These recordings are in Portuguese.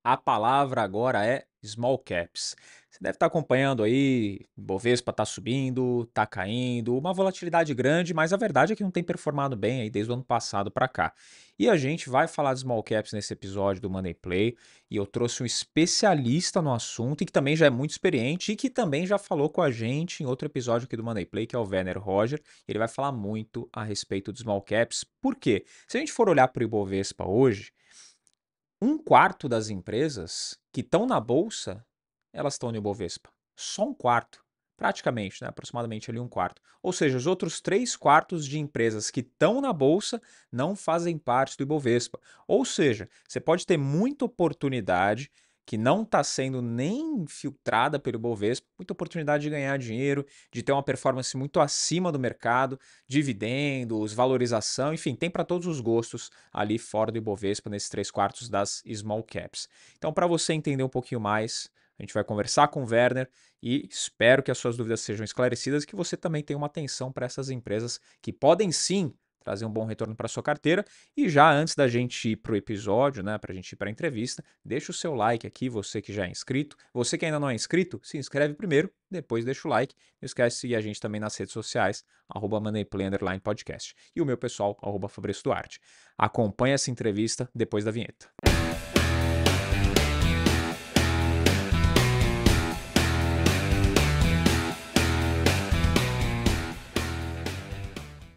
A palavra agora é small caps. Você deve estar acompanhando aí, Bovespa está subindo, está caindo, uma volatilidade grande, mas a verdade é que não tem performado bem aí desde o ano passado para cá. E a gente vai falar de small caps nesse episódio do Money Play, e eu trouxe um especialista no assunto e que também já é muito experiente e que também já falou com a gente em outro episódio aqui do Money Play, que é o Werner Roger. Ele vai falar muito a respeito dos small caps. Por quê? Se a gente for olhar para o Ibovespa hoje, um quarto das empresas que estão na bolsa, elas estão no Ibovespa. Só um quarto. Praticamente, né? Aproximadamente ali um quarto. Ou seja, os outros três quartos de empresas que estão na bolsa não fazem parte do Ibovespa. Ou seja, você pode ter muita oportunidade que não está sendo nem filtrada pelo Ibovespa, muita oportunidade de ganhar dinheiro, de ter uma performance muito acima do mercado, dividendos, valorização, enfim, tem para todos os gostos ali fora do Ibovespa, nesses três quartos das small caps. Então, para você entender um pouquinho mais, a gente vai conversar com o Werner e espero que as suas dúvidas sejam esclarecidas e que você também tenha uma atenção para essas empresas que podem sim trazer um bom retorno para sua carteira. E já antes da gente ir para o episódio, né, para a gente ir para a entrevista, deixa o seu like aqui, você que já é inscrito. Você que ainda não é inscrito, se inscreve primeiro, depois deixa o like. Não esquece de seguir a gente também nas redes sociais, @moneyplay_podcast. E o meu pessoal, @Fabrício Duarte. Acompanhe essa entrevista depois da vinheta.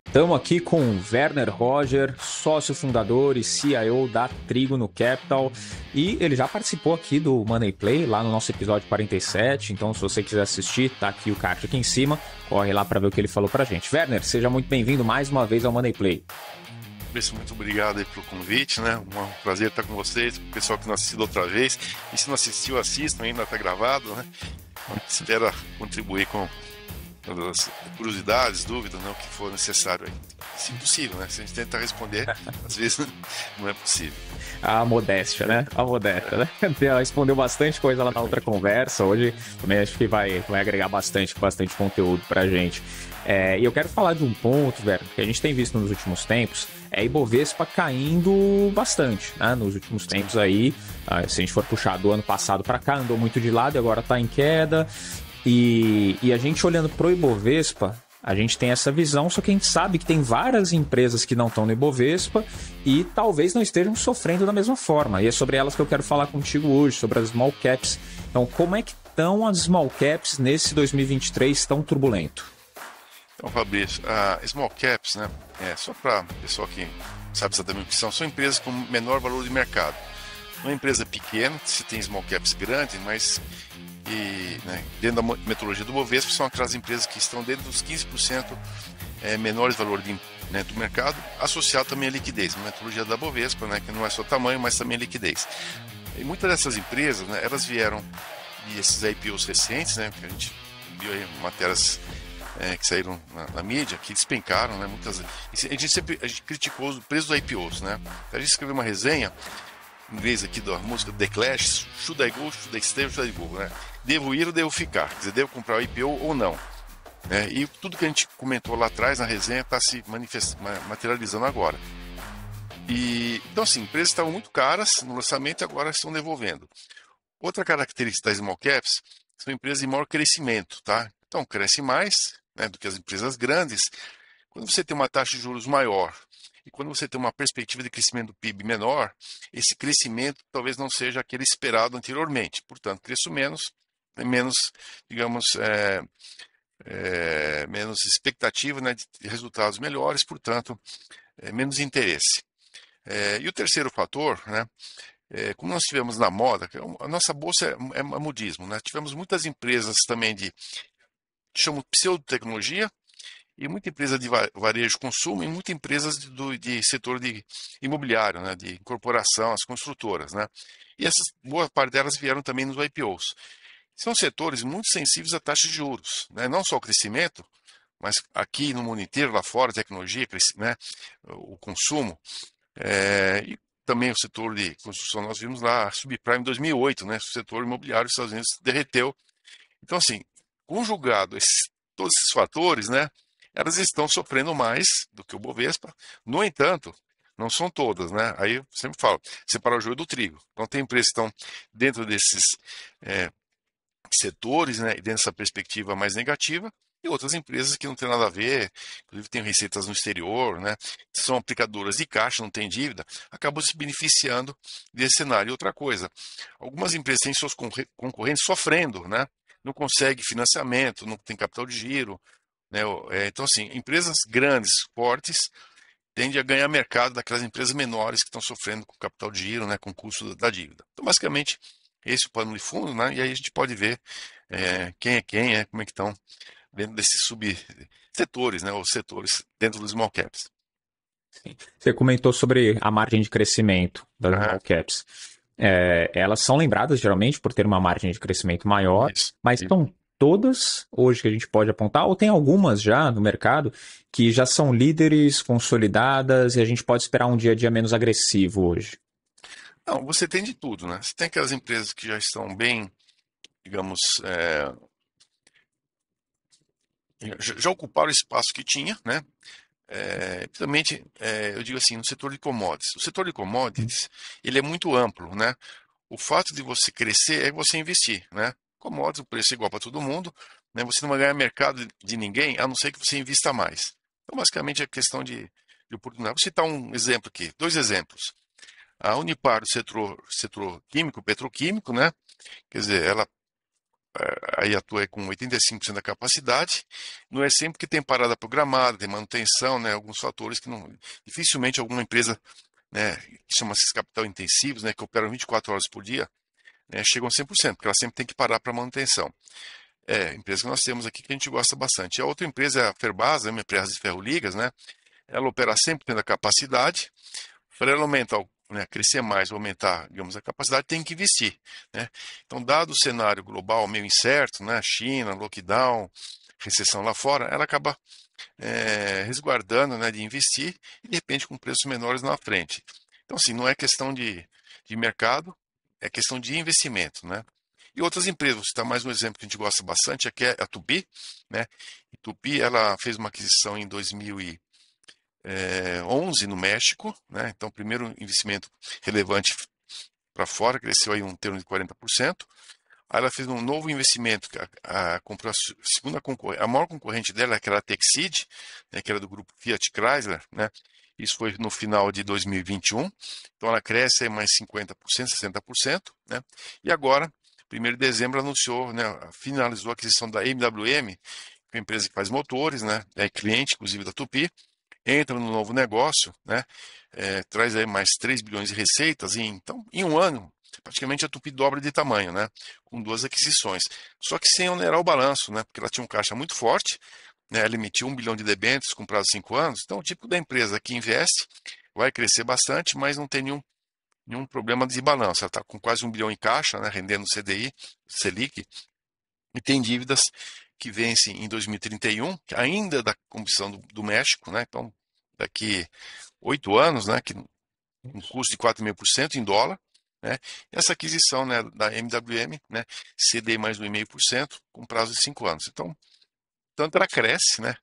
Estamos aqui com o Werner Roger, sócio fundador e CIO da Trigo no Capital, e ele já participou aqui do Money Play, lá no nosso episódio 47, então se você quiser assistir, tá aqui o card aqui em cima, corre lá para ver o que ele falou pra gente. Werner, seja muito bem-vindo mais uma vez ao Money Play. Muito obrigado aí pelo convite, né? Um prazer estar com vocês, o pessoal que não assistiu outra vez. E se não assistiu, assistam, ainda está gravado, né? A gente espera contribuir com as curiosidades, dúvidas, né? O que for necessário aí. Se possível, né? Se a gente tenta responder, às vezes não é possível. A modéstia, né? A modéstia, né? Ela respondeu bastante coisa lá na outra conversa. Hoje também acho que vai agregar bastante conteúdo pra gente. E eu quero falar de um ponto, velho, que a gente tem visto nos últimos tempos, é Ibovespa caindo bastante, né? Nos últimos tempos aí, se a gente for puxar do ano passado para cá, andou muito de lado e agora tá em queda. E a gente olhando pro Ibovespa, a gente tem essa visão, só que a gente sabe que tem várias empresas que não estão no Ibovespa e talvez não estejam sofrendo da mesma forma. E é sobre elas que eu quero falar contigo hoje, sobre as small caps. Então, como é que estão as small caps nesse 2023 tão turbulento? Então, Fabrício, a small caps, né? Só para o pessoal que sabe exatamente o que são empresas com menor valor de mercado. Uma empresa pequena, se tem small caps grandes, mas né, dentro da metodologia do Bovespa, são aquelas empresas que estão dentro dos 15% menores valor do mercado, associado também à liquidez, uma metodologia da Bovespa, né, que não é só tamanho, mas também liquidez. E muitas dessas empresas, né, elas vieram desses IPOs recentes, né, que a gente viu aí matérias que saíram na mídia, que despencaram, né, muitas. A gente criticou o preço dos IPOs, né. A gente escreveu uma resenha em inglês aqui da música The Clash, Should I Go, Should I Stay, Should I Go, né? Devo ir ou devo ficar? Quer dizer, devo comprar o IPO ou não? E tudo que a gente comentou lá atrás na resenha está se materializando agora. Então, assim, empresas estavam muito caras no lançamento e agora estão devolvendo. Outra característica das small caps são empresas de maior crescimento, tá? Então, cresce mais, né, do que as empresas grandes. Quando você tem uma taxa de juros maior e quando você tem uma perspectiva de crescimento do PIB menor, esse crescimento talvez não seja aquele esperado anteriormente. Portanto, cresço menos, menos, digamos, menos expectativa, né, de resultados melhores, portanto, menos interesse. E o terceiro fator, né, como nós tivemos na moda, a nossa bolsa é modismo, né? Tivemos muitas empresas também de chamam pseudotecnologia e muita empresa de varejo consumo e muita empresas de setor de imobiliário, né? De incorporação, as construtoras, né? E boa parte delas vieram também nos IPOs. São setores muito sensíveis à taxa de juros, né? Não só o crescimento, mas aqui no mundo inteiro, lá fora, tecnologia, né? O consumo, e também o setor de construção. Nós vimos lá a subprime em 2008, né? O setor imobiliário dos Estados Unidos derreteu. Então, assim, conjugado todos esses fatores, né? Elas estão sofrendo mais do que o Bovespa. No entanto, não são todas, né? Aí eu sempre falo, separar o joio do trigo. Então tem empresas que estão dentro desses é, setores, né, e dessa perspectiva mais negativa, e outras empresas que não tem nada a ver, inclusive têm receitas no exterior, né, são aplicadoras de caixa, não têm dívida, acabam se beneficiando desse cenário. E outra coisa, algumas empresas têm seus concorrentes sofrendo, né, não conseguem financiamento, não tem capital de giro, né, então assim, empresas grandes, fortes, tendem a ganhar mercado daquelas empresas menores que estão sofrendo com capital de giro, né, com o custo da dívida. Então, basicamente, esse é o pano de fundo, né, e aí a gente pode ver quem é quem, como é que estão dentro desses subsetores, né, os setores dentro dos small caps. Sim. Você comentou sobre a margem de crescimento das Aham, small caps. Elas são lembradas geralmente por ter uma margem de crescimento maior, isso, mas isso. são todas hoje que a gente pode apontar, ou tem algumas já no mercado que já são líderes consolidadas e a gente pode esperar um dia a dia menos agressivo hoje? Não, você tem de tudo, né? Você tem aquelas empresas que já estão bem, digamos, já ocuparam o espaço que tinha, né? Principalmente, eu digo assim, no setor de commodities. O setor de commodities, ele é muito amplo, né? O fato de você crescer é você investir, né? Commodities, o preço é igual para todo mundo, né? Você não vai ganhar mercado de ninguém, a não ser que você invista mais. Então, basicamente, é questão de oportunidade. Vou citar um exemplo aqui, dois exemplos. A Unipar, do setor químico, petroquímico, né? Quer dizer, ela aí atua com 85% da capacidade. Não é sempre que tem parada programada, tem manutenção, né? Alguns fatores que não, dificilmente alguma empresa, né, que chama-se capital intensivos, né, que operam 24 horas por dia, né, chegam a 100%, porque ela sempre tem que parar para manutenção. Empresa que nós temos aqui que a gente gosta bastante. A outra empresa é a Ferbasa, uma empresa de ferro-ligas, né? Ela opera sempre tendo a capacidade. Para ela aumentar, né, crescer mais, aumentar, digamos, a capacidade, tem que investir, né? Então, dado o cenário global meio incerto, né, China, lockdown, recessão lá fora, ela acaba resguardando, né, de investir e de repente com preços menores na frente. Então, assim, não é questão de mercado, é questão de investimento, né? E outras empresas, vou citar mais um exemplo que a gente gosta bastante, aqui é a Tupi, né? E Tupi, ela fez uma aquisição em 2011 no México, né? Então, primeiro investimento relevante para fora, cresceu aí um termo de 40%. Aí ela fez um novo investimento, comprou a segunda concorrente, a maior concorrente dela, que era a Texid, né, que era do grupo Fiat Chrysler, né? Isso foi no final de 2021. Então ela cresce aí mais 50%, 60%, né? E agora, 1º de dezembro, anunciou, né, finalizou a aquisição da MWM, que é uma empresa que faz motores, né? É cliente, inclusive, da Tupi, entra no novo negócio, né? Traz aí mais 3 bilhões de receitas, e então, em um ano, praticamente a Tupi dobra de tamanho, né? Com duas aquisições. Só que sem onerar o balanço, né? Porque ela tinha um caixa muito forte, né? Ela emitiu 1 bilhão de debêntures com prazo de 5 anos. Então, o tipo da empresa que investe vai crescer bastante, mas não tem nenhum problema de balanço. Ela está com quase 1 bilhão em caixa, né? Rendendo CDI, Selic, e tem dívidas que vencem em 2031, ainda da Comissão do México, né? Então, daqui 8 anos, né? Que um custo de 4,5% em dólar, né? E essa aquisição, né, da MWM, né, CDI mais 1,5% com prazo de 5 anos. Então, tanto ela cresce, né?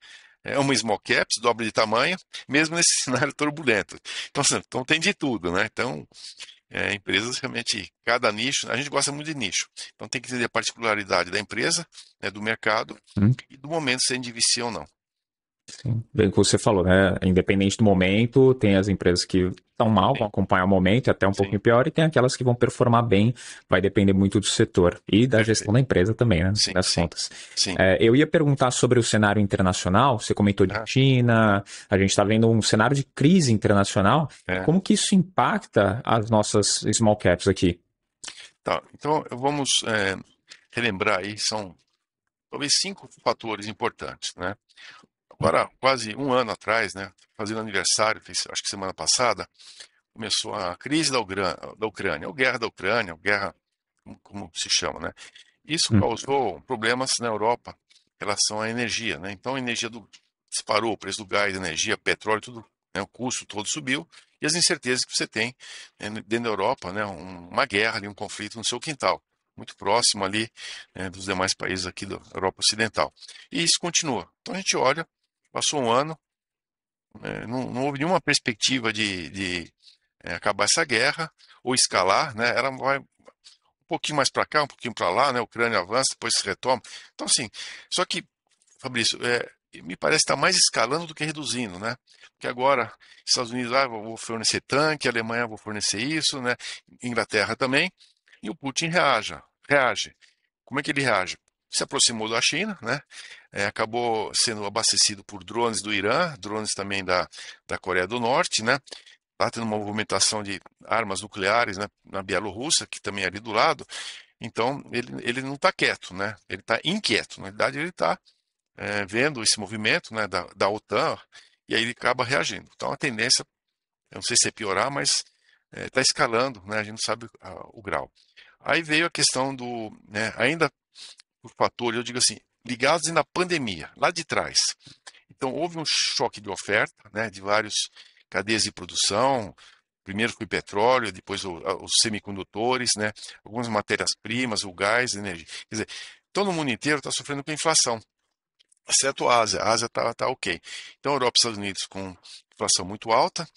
É uma small caps, dobra de tamanho, mesmo nesse cenário turbulento. Então, assim, então tem de tudo, né? Então, empresas realmente, cada nicho, a gente gosta muito de nicho. Então tem que entender a particularidade da empresa, né, do mercado Hum? e do momento se é de investir ou não. Sim. Bem o que você falou, né? Independente do momento, tem as empresas que estão mal, vão Sim, acompanhar o momento, e até um sim, pouquinho pior, e tem aquelas que vão performar bem, vai depender muito do setor e da gestão perfeito. da empresa também, né? No fim Sim, das sim, contas. sim. Eu ia perguntar sobre o cenário internacional, você comentou de Ah, China, a gente está vendo um cenário de crise internacional, é. como que isso impacta as nossas small caps aqui? Tá, então vamos relembrar aí, são talvez 5 fatores importantes, né? Agora, quase um ano atrás, né, fazendo aniversário, acho que semana passada, começou a crise da Ucrânia, ou guerra da Ucrânia, ou guerra, como se chama, né? Isso Hum, causou problemas na Europa em relação à energia, né? Então a energia disparou, o preço do gás, da energia, petróleo, tudo, né, o custo todo subiu, e as incertezas que você tem dentro da Europa, né, uma guerra ali, um conflito no seu quintal, muito próximo ali, né, dos demais países aqui da Europa Ocidental. E isso continua. Então a gente olha, passou um ano, não houve nenhuma perspectiva de acabar essa guerra ou escalar, né? Ela vai um pouquinho mais para cá, um pouquinho para lá, né? A Ucrânia avança, depois se retoma. Então, assim, só que, Fabrício, me parece estar mais escalando do que reduzindo, né? Porque agora, Estados Unidos, vou fornecer tanque, Alemanha, vou fornecer isso, né? Inglaterra também, e o Putin reage. Como é que ele reage? Se aproximou da China, né? Acabou sendo abastecido por drones do Irã, drones também da Coreia do Norte, né? Está tendo uma movimentação de armas nucleares, né, na Bielorrússia, que também é ali do lado. Então, ele não está quieto, né? Ele está inquieto. Na verdade, ele está vendo esse movimento, né, da OTAN, e aí ele acaba reagindo. Então, a tendência, eu não sei se é piorar, mas está escalando, né? A gente não sabe o grau. Aí veio a questão do, né, ainda por fatores, eu digo assim, ligados na pandemia, lá de trás. Então, houve um choque de oferta, né, de várias cadeias de produção. Primeiro foi o petróleo, depois os semicondutores, né, algumas matérias-primas, o gás, a energia. Quer dizer, todo mundo inteiro está sofrendo com inflação, exceto a Ásia. A Ásia está ok. Então, a Europa e os Estados Unidos com inflação muito alta,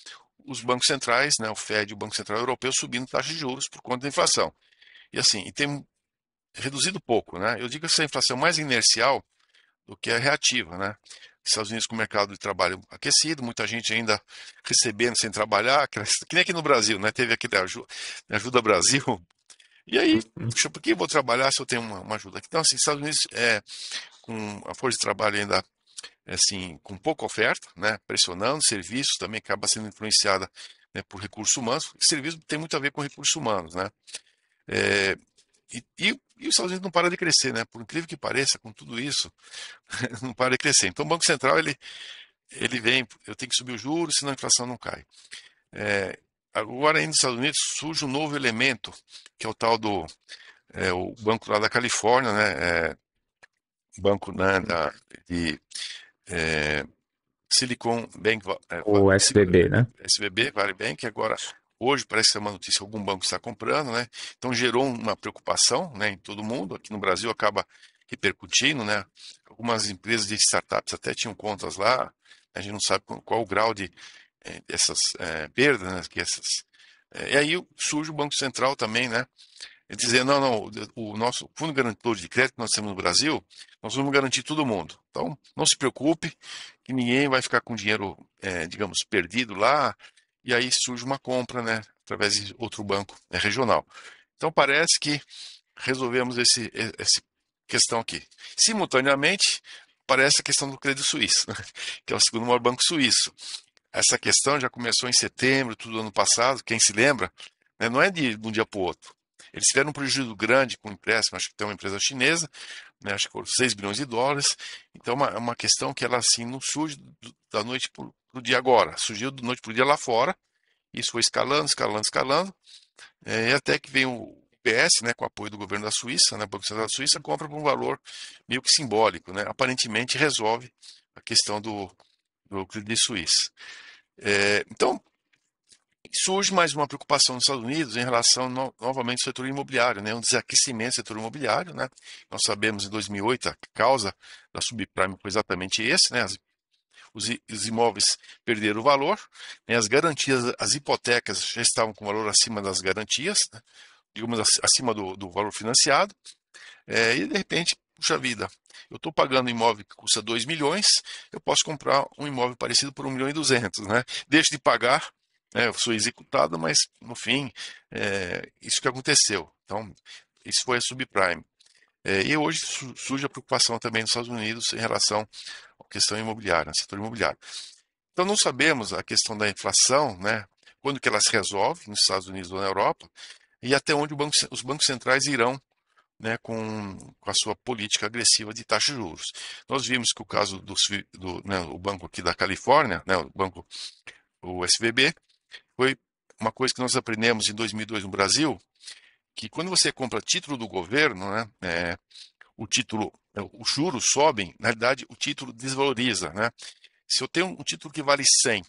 os bancos centrais, né, o Fed e o Banco Central Europeu subindo taxa de juros por conta da inflação. E assim, e tem reduzido pouco, né? Eu digo que essa inflação é mais inercial do que é reativa, né? Estados Unidos com o mercado de trabalho aquecido, muita gente ainda recebendo sem trabalhar, que nem aqui no Brasil, né? Teve aquele ajuda Brasil. E aí, puxa, por que eu vou trabalhar se eu tenho uma ajuda? Então, assim, Estados Unidos com a força de trabalho ainda assim, com pouca oferta, né? Pressionando, serviços também acaba sendo influenciada, né, por recursos humanos. Serviço tem muito a ver com recursos humanos, né? É, e os Estados Unidos não para de crescer, né? Por incrível que pareça, com tudo isso, não para de crescer. Então, o Banco Central, ele vem, eu tenho que subir os juros, senão a inflação não cai. Agora, aí nos Estados Unidos, surge um novo elemento, que é o tal o banco lá da Califórnia, né? Banco, né, de é, Silicon Bank, O SVB, né? SVB, Vale Bank, agora, hoje parece que é uma notícia que algum banco está comprando, né? Então gerou uma preocupação, né, em todo mundo. Aqui no Brasil acaba repercutindo, né? Algumas empresas de startups até tinham contas lá. A gente não sabe qual o grau dessas perdas, né? E aí surge o Banco Central também, né? Dizer, não, o nosso fundo garantido de crédito que nós temos no Brasil, nós vamos garantir todo mundo. Então, não se preocupe, que ninguém vai ficar com dinheiro, digamos, perdido lá, e aí surge uma compra, né, através de outro banco, regional. Então, parece que resolvemos essa questão aqui. Simultaneamente, parece a questão do Credit Suisse, né, que é o segundo maior banco suíço. Essa questão já começou em setembro, tudo do ano passado, quem se lembra, né, não é de um dia para o outro. Eles tiveram um prejuízo grande com o empréstimo, acho que tem uma empresa chinesa, né, acho que foram 6 bilhões de dólares. Então é uma questão que ela assim não surge da noite para o dia agora, surgiu da noite para o dia lá fora. Isso foi escalando, escalando, escalando, e até que vem o PS, né, com o apoio do governo da Suíça, né, Banco Central da Suíça, compra por um valor meio que simbólico, né, aparentemente resolve a questão do Credit Suisse. Então, surge mais uma preocupação nos Estados Unidos em relação novamente ao setor imobiliário, né? Um desaquecimento do setor imobiliário, né? Nós sabemos em 2008 a causa da subprime foi exatamente esse, né? Os imóveis perderam o valor, né? As garantias, as hipotecas já estavam com valor acima das garantias, né? Digamos acima do valor financiado, e de repente, puxa vida, eu estou pagando um imóvel que custa 2 milhões, eu posso comprar um imóvel parecido por 1 milhão e 200, né? Deixo de pagar, né, eu sou executado, mas no fim, isso que aconteceu. Então, isso foi a subprime. E hoje surge a preocupação também nos Estados Unidos em relação à questão imobiliária, no setor imobiliário. Então, não sabemos a questão da inflação, né? Quando que ela se resolve nos Estados Unidos ou na Europa, e até onde os bancos centrais irão, né, com a sua política agressiva de taxa de juros. Nós vimos que o caso né, o banco aqui da Califórnia, né, o SVB, foi uma coisa que nós aprendemos em 2002 no Brasil, que quando você compra título do governo, né, os juros sobem, na realidade o título desvaloriza, né? Se eu tenho um título que vale 100,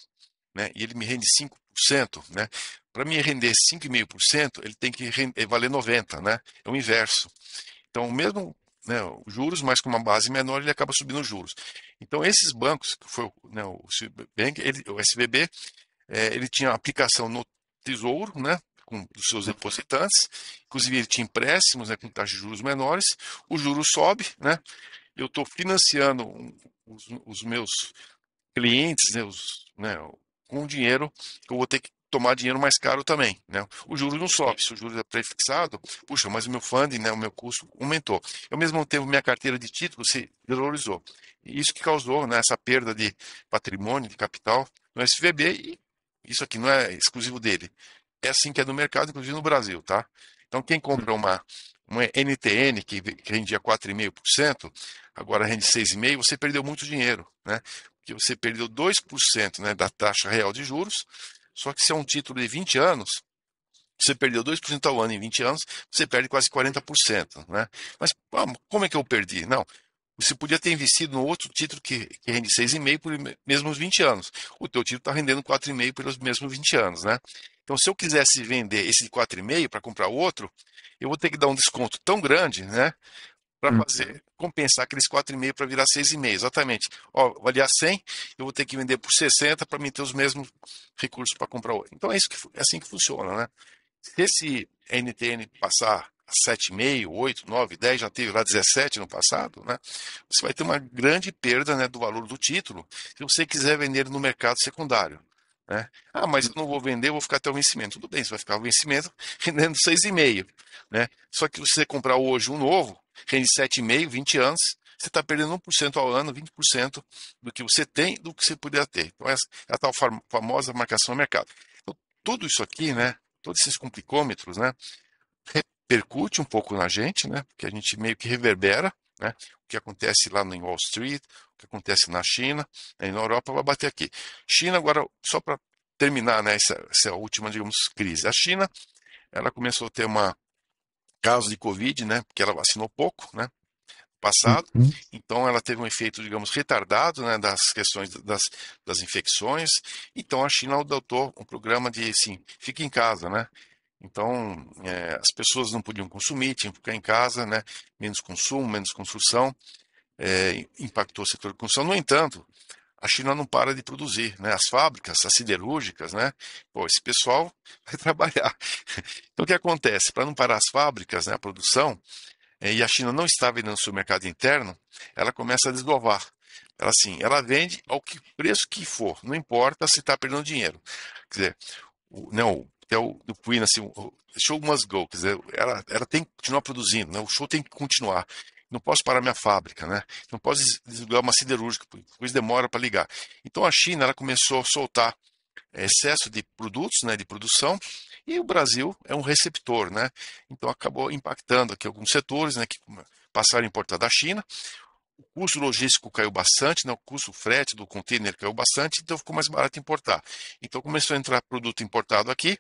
né, e ele me rende 5%, né, para me render 5,5%, ele tem que valer 90, né? É o inverso. Então, mesmo né, os juros, mas com uma base menor ele acaba subindo os juros. Então esses bancos, que foi né, o Citibank, o SVB, ele tinha aplicação no Tesouro, né, com os seus depositantes, inclusive ele tinha empréstimos, né, com taxas de juros menores, o juro sobe, né, eu estou financiando os meus clientes, né, com dinheiro que eu vou ter que tomar dinheiro mais caro também, né? O juros não sobe, se o juros é prefixado, puxa, mas o meu funding, né, o meu custo aumentou. Ao mesmo tempo, minha carteira de títulos se valorizou. E isso que causou, né, essa perda de patrimônio, de capital no SVB, e isso aqui não é exclusivo dele. É assim que é no mercado, inclusive no Brasil, tá? Então, quem compra uma NTN que rendia 4,5%, agora rende 6,5%, você perdeu muito dinheiro, né? Porque você perdeu 2%, né, da taxa real de juros, só que se é um título de 20 anos, você perdeu 2% ao ano em 20 anos, você perde quase 40%, né? Mas como é que eu perdi? Não, você podia ter investido no outro título que rende 6,5% por mesmos 20 anos. O teu título está rendendo 4,5% pelos mesmos 20 anos, né? Então, se eu quisesse vender esse de 4,5% para comprar outro, eu vou ter que dar um desconto tão grande, né? Para fazer compensar aqueles 4,5 para virar 6,5. Exatamente. Ó, valia 100, eu vou ter que vender por 60 para me ter os mesmos recursos para comprar outro. Então é isso é assim que funciona, né? Se esse NTN passar a 7,5, 8, 9, 10, já teve lá 17 no passado, né? Você vai ter uma grande perda, né, do valor do título se você quiser vender no mercado secundário. Né? Ah, mas eu não vou vender, eu vou ficar até o vencimento. Tudo bem, você vai ficar o vencimento rendendo 6,5. Né? Só que se você comprar hoje um novo, rende 7,5, 20 anos, você está perdendo 1% ao ano, 20% do que você tem, do que você poderia ter. Então, essa é a tal famosa marcação ao mercado. Então, tudo isso aqui, né, todos esses complicômetros, né, repercute um pouco na gente, né, porque a gente meio que reverbera, né, o que acontece lá em Wall Street, o que acontece na China, né, e na Europa vai bater aqui. China, agora, só para terminar, né, essa última, digamos, crise. A China, ela começou a ter uma caso de Covid, né, porque ela vacinou pouco, né, passado, Uhum. então ela teve um efeito, digamos, retardado, né, das questões das infecções, então a China adotou um programa de, assim, fica em casa, né, então as pessoas não podiam consumir, tinham que ficar em casa, né, menos consumo, menos construção, impactou o setor de construção, no entanto, a China não para de produzir, né, as fábricas, as siderúrgicas, né, pô, esse pessoal vai trabalhar. Então o que acontece? Para não parar as fábricas, né, a produção, e a China não está vendendo no seu mercado interno, ela começa a desdovar. Ela assim, ela vende ao preço que for, não importa se está perdendo dinheiro. Quer dizer, não, é o Queen, assim, o show must go, quer dizer, ela tem que continuar produzindo, né? O show tem que continuar. Não posso parar minha fábrica, né? Não posso desligar uma siderúrgica, pois demora para ligar. Então a China ela começou a soltar excesso de produtos, né, de produção, e o Brasil é um receptor, né? Então acabou impactando aqui alguns setores, né, que passaram a importar da China. O custo logístico caiu bastante, né? O custo frete do container caiu bastante, então ficou mais barato importar. Então começou a entrar produto importado aqui,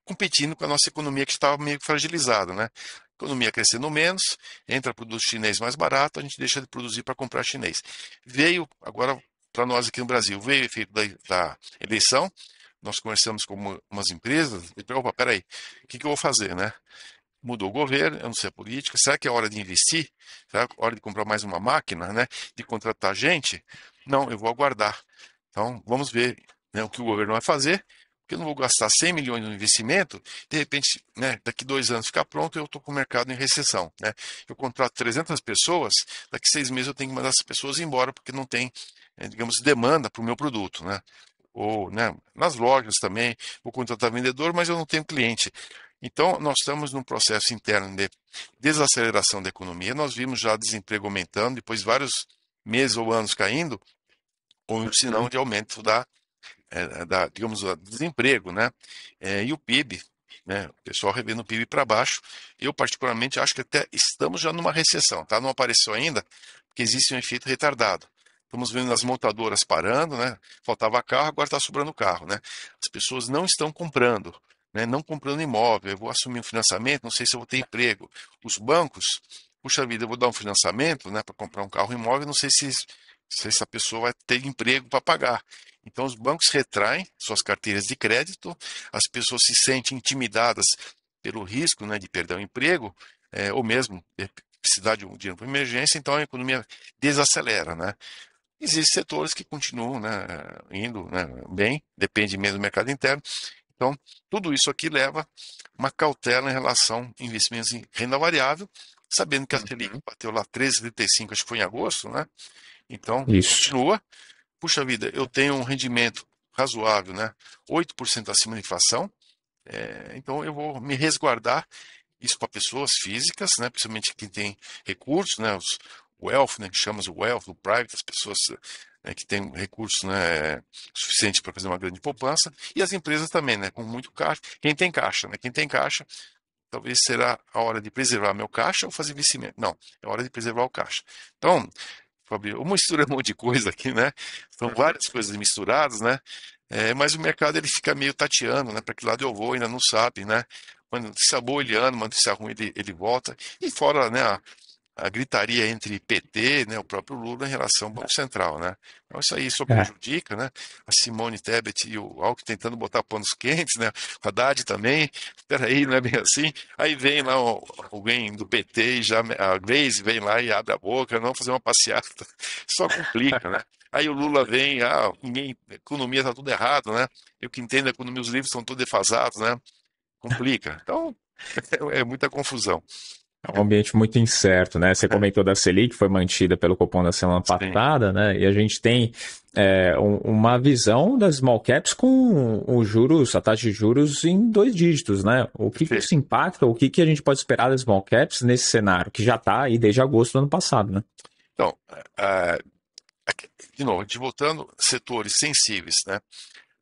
competindo com a nossa economia que estava meio fragilizada, né? Economia crescendo menos, entra produto chinês mais barato, a gente deixa de produzir para comprar chinês. Veio, agora para nós aqui no Brasil, veio o efeito da eleição, nós conversamos com umas empresas, e opa, peraí, o que eu vou fazer, né? Mudou o governo, eu não sei a política, será que é hora de investir? Será que é hora de comprar mais uma máquina, né? De contratar gente? Não, eu vou aguardar. Então, vamos ver, né, o que o governo vai fazer, porque eu não vou gastar 100 milhões no investimento, de repente, né, daqui 2 anos ficar pronto, eu estou com o mercado em recessão. Né? Eu contrato 300 pessoas, daqui 6 meses eu tenho que mandar essas pessoas embora, porque não tem, digamos, demanda para o meu produto. Né? Ou né, nas lojas também, vou contratar vendedor, mas eu não tenho cliente. Então, nós estamos num processo interno de desaceleração da economia, nós vimos já desemprego aumentando, depois vários meses ou anos caindo, ou um sinal de aumento digamos, do desemprego, né? E o PIB, né? O pessoal revendo o PIB para baixo. Eu, particularmente, acho que até estamos já numa recessão, tá? Não apareceu ainda, porque existe um efeito retardado. Estamos vendo as montadoras parando, né? Faltava carro, agora está sobrando carro, né? As pessoas não estão comprando, né? Não comprando imóvel. Eu vou assumir um financiamento, não sei se eu vou ter emprego. Os bancos, puxa vida, eu vou dar um financiamento, né? Para comprar um carro imóvel, não sei se essa pessoa vai ter emprego para pagar. Então, os bancos retraem suas carteiras de crédito, as pessoas se sentem intimidadas pelo risco, né, de perder o emprego, ou mesmo necessidade de um dinheiro para emergência, então a economia desacelera, né? Existem setores que continuam, né, indo, né, bem, depende mesmo do mercado interno. Então, tudo isso aqui leva uma cautela em relação a investimentos em renda variável, sabendo que a Selic bateu lá 13,35, acho que foi em agosto, né? Então, Isso. continua. Puxa vida, eu tenho um rendimento razoável, né? 8% acima da inflação, então eu vou me resguardar isso para pessoas físicas, né? Principalmente quem tem recursos, né? O wealth, né? Que chamamos o wealth, o private, as pessoas, né, que têm recursos, né, suficientes para fazer uma grande poupança, e as empresas também, né? Com muito caixa. Quem tem caixa, né? Quem tem caixa, talvez será a hora de preservar meu caixa ou fazer investimento. Não, é hora de preservar o caixa. Então, Fabio, eu misturei um monte de coisa aqui, né? São várias coisas misturadas, né? Mas o mercado ele fica meio tateando, né? Para que lado eu vou, ainda não sabe, né? Quando notícia boa ele anda, quando notícia ruim ele volta. E fora, né, a gritaria entre PT, né, o próprio Lula em relação ao Banco Central, né? Então isso aí só É. prejudica, né? A Simone Tebet e o Alckmin tentando botar panos quentes, né? O Haddad também. Peraí, não é bem assim. Aí vem lá alguém do PT e já a Grace vem lá e abre a boca, não fazer uma passeata. Só complica, né? Aí o Lula vem, a economia tá tudo errado, né? Eu que entendo a economia, os livros estão todos defasados, né? Complica. Então, é muita confusão. É um ambiente muito incerto, né? Você comentou da Selic, que foi mantida pelo Copom da semana Sim, passada, né? E a gente tem uma visão das small caps com os juros, a taxa de juros em 2 dígitos, né? O que perfeito. isso impacta, o que a gente pode esperar das small caps nesse cenário, que já está aí desde agosto do ano passado, né? Então, ah, de novo, a gente voltando, setores sensíveis, né?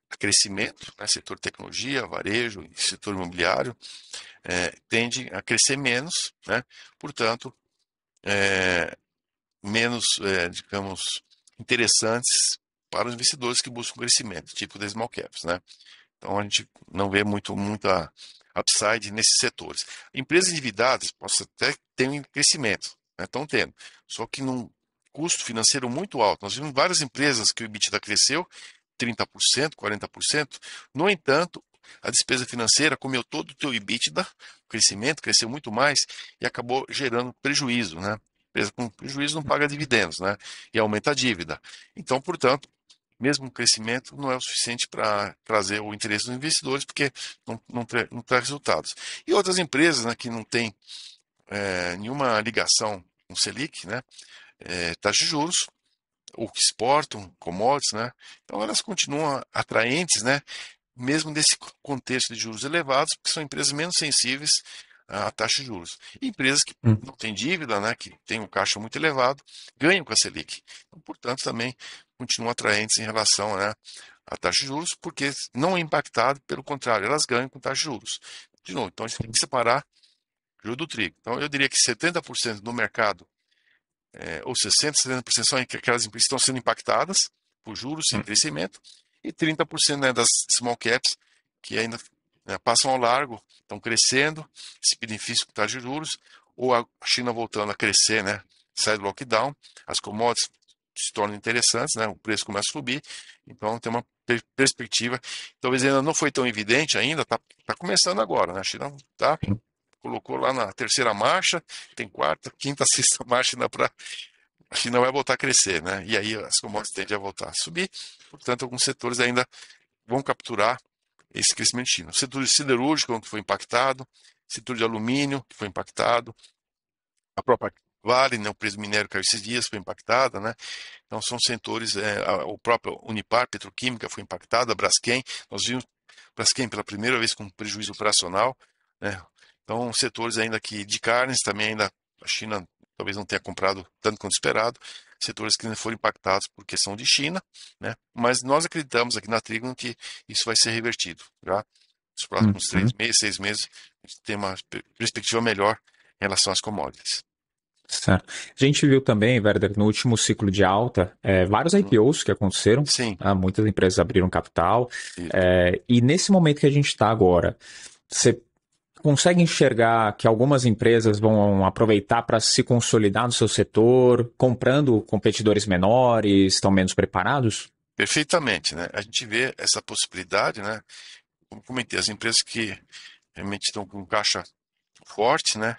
A crescimento, né? Setor tecnologia, varejo e setor imobiliário, tende a crescer menos, né? Portanto, é, menos, digamos, interessantes para os investidores que buscam crescimento, tipo das small caps, né? Então a gente não vê muita upside nesses setores. Empresas endividadas possam até ter um crescimento, né? Estão tendo, só que num custo financeiro muito alto. Nós vimos várias empresas que o EBITDA cresceu 30%, 40%. No entanto, a despesa financeira comeu todo o teu EBITDA, o crescimento cresceu muito mais e acabou gerando prejuízo, né? Empresa com prejuízo não paga dividendos, né? E aumenta a dívida. Então, portanto, mesmo o crescimento não é o suficiente para trazer o interesse dos investidores, porque não traz resultados. E outras empresas, né, que não têm nenhuma ligação com o Selic, né, taxa de juros, ou que exportam commodities, né, então elas continuam atraentes, né, mesmo nesse contexto de juros elevados, porque são empresas menos sensíveis à taxa de juros. E empresas que Hum. não têm dívida, né, que têm um caixa muito elevado, ganham com a Selic. Então, portanto, também continuam atraentes em relação, né, à taxa de juros, porque não é impactado, pelo contrário, elas ganham com taxa de juros. De novo, então a gente tem que separar joio do trigo. Então, eu diria que 70% do mercado, ou 60%, 70% são aquelas empresas que estão sendo impactadas por juros e crescimento, e 30%, né, das small caps que ainda, né, passam ao largo, estão crescendo, se benefício com taxa de juros, ou a China voltando a crescer, né, sai do lockdown, as commodities se tornam interessantes, né, o preço começa a subir, então tem uma perspectiva, talvez ainda não foi tão evidente ainda, tá começando agora, né, a China está colocou lá na terceira marcha, tem quarta, quinta, sexta marcha ainda para a China vai voltar a crescer, né? E aí as commodities tendem a voltar a subir, portanto alguns setores ainda vão capturar esse crescimento chino. O setor siderúrgico que foi impactado, setor de alumínio que foi impactado, a própria Vale, né, o preço do minério caiu esses dias, foi impactada, né? Então são setores, o próprio Unipar, Petroquímica foi impactada, a Braskem, nós vimos Braskem pela primeira vez com prejuízo operacional, né? Então setores ainda que de carnes também ainda a China talvez não tenha comprado tanto quanto esperado, setores que ainda foram impactados por questão de China, né? Mas nós acreditamos aqui na Trigon que isso vai ser revertido, já nos próximos Uhum. 3 meses, 6 meses, a gente tem uma perspectiva melhor em relação às commodities. Certo. A gente viu também, Werder, no último ciclo de alta, vários Uhum. IPOs que aconteceram, Sim, tá? Muitas empresas abriram capital, isso. e nesse momento que a gente está agora, você consegue enxergar que algumas empresas vão aproveitar para se consolidar no seu setor, comprando competidores menores, estão menos preparados? Perfeitamente, né? A gente vê essa possibilidade, né? Como comentei, as empresas que realmente estão com caixa forte, né?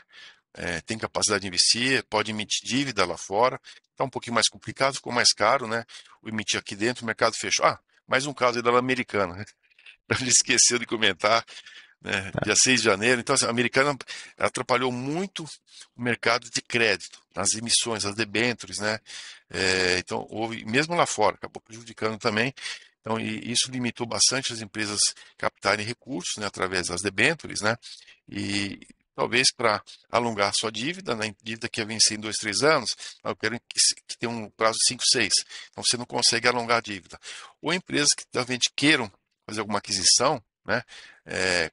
tem capacidade de investir, pode emitir dívida lá fora. Está um pouquinho mais complicado, ficou mais caro, né? O emitir aqui dentro, o mercado fechou. Mais um caso aí da Americana, né? Ele esqueceu de comentar, né? Dia 6 de janeiro. Então, assim, a Americana atrapalhou muito o mercado de crédito, as emissões, as debêntures, né? Então, houve, mesmo lá fora, acabou prejudicando também. Então, e isso limitou bastante as empresas captarem recursos, né, através das debêntures, né? E talvez para alongar sua dívida, né, dívida que ia vencer em 2, 3 anos, eu quero que tenha um prazo de 5, 6. Então, você não consegue alongar a dívida. Ou empresas que talvez queiram fazer alguma aquisição, né,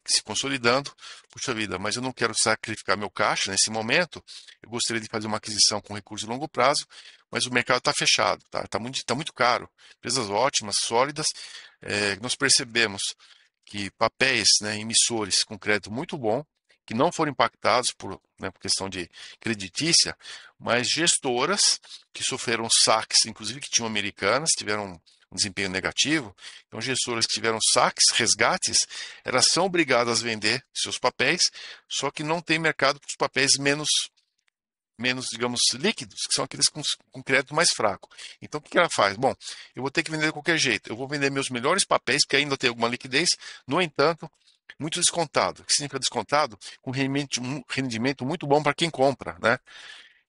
se consolidando, puxa vida, mas eu não quero sacrificar meu caixa nesse momento, eu gostaria de fazer uma aquisição com recurso de longo prazo, mas o mercado está fechado, tá muito caro, empresas ótimas, sólidas, nós percebemos que papéis, né, emissores com crédito muito bom, que não foram impactados por questão de creditícia, mas gestoras que sofreram saques, inclusive que tinham americanas, tiveram um desempenho negativo. Então, gestoras que tiveram saques, resgates, elas são obrigadas a vender seus papéis, só que não tem mercado para os papéis menos, digamos, líquidos, que são aqueles com crédito mais fraco. Então, o que ela faz? Bom, eu vou ter que vender de qualquer jeito. Eu vou vender meus melhores papéis, porque ainda tem alguma liquidez. No entanto, muito descontado. O que significa descontado? Com rendimento muito bom para quem compra, né?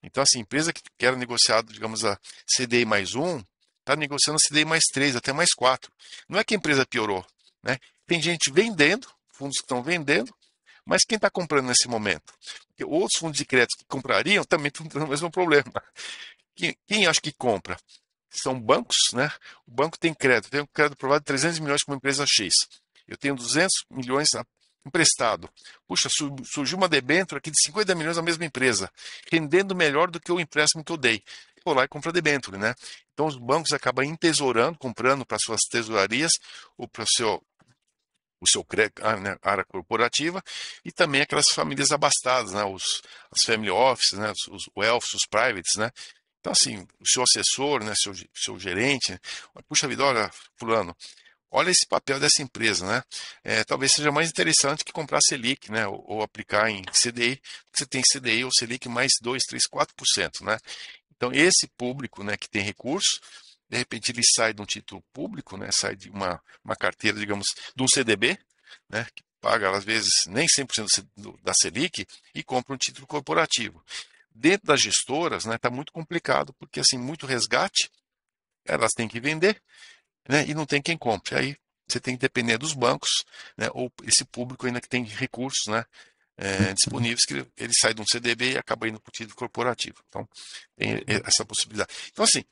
Então, assim, empresa que quer negociar, digamos, a CDI mais um, está negociando a CDI mais 3, até mais 4. Não é que a empresa piorou, né? Tem gente vendendo, fundos que estão vendendo, mas quem está comprando nesse momento? Porque outros fundos de crédito que comprariam também estão tendo o mesmo problema. Quem acha que compra? São bancos, né? O banco tem crédito, tem um crédito aprovado de 300 milhões com uma empresa X. Eu tenho 200 milhões emprestado. Puxa, surgiu uma debênture aqui de 50 milhões da mesma empresa, rendendo melhor do que o empréstimo que eu dei. Vou lá e compro a debênture, né? Então os bancos acabam entesourando, comprando para suas tesourarias ou para o seu né, área corporativa, e também aquelas famílias abastadas, né, as family offices, né, os wealths, os privates, né. Então, assim, o seu assessor, né, seu gerente, né, puxa vida, olha, fulano, olha esse papel dessa empresa, né? Talvez seja mais interessante que comprar Selic, né? Ou aplicar em CDI, porque você tem CDI ou Selic mais 2, 3, 4%, né? Então, esse público, né, que tem recursos, de repente ele sai de um título público, né, sai de uma carteira, digamos, de um CDB, né, que paga às vezes nem 100% da Selic, e compra um título corporativo. Dentro das gestoras, né, está muito complicado, porque assim, muito resgate, elas têm que vender, né, e não tem quem compre. Aí você tem que depender dos bancos, né, ou esse público ainda que tem recursos, né, disponíveis, que ele sai de um CDB e acaba indo para o título corporativo. Então, tem essa possibilidade. Então, assim,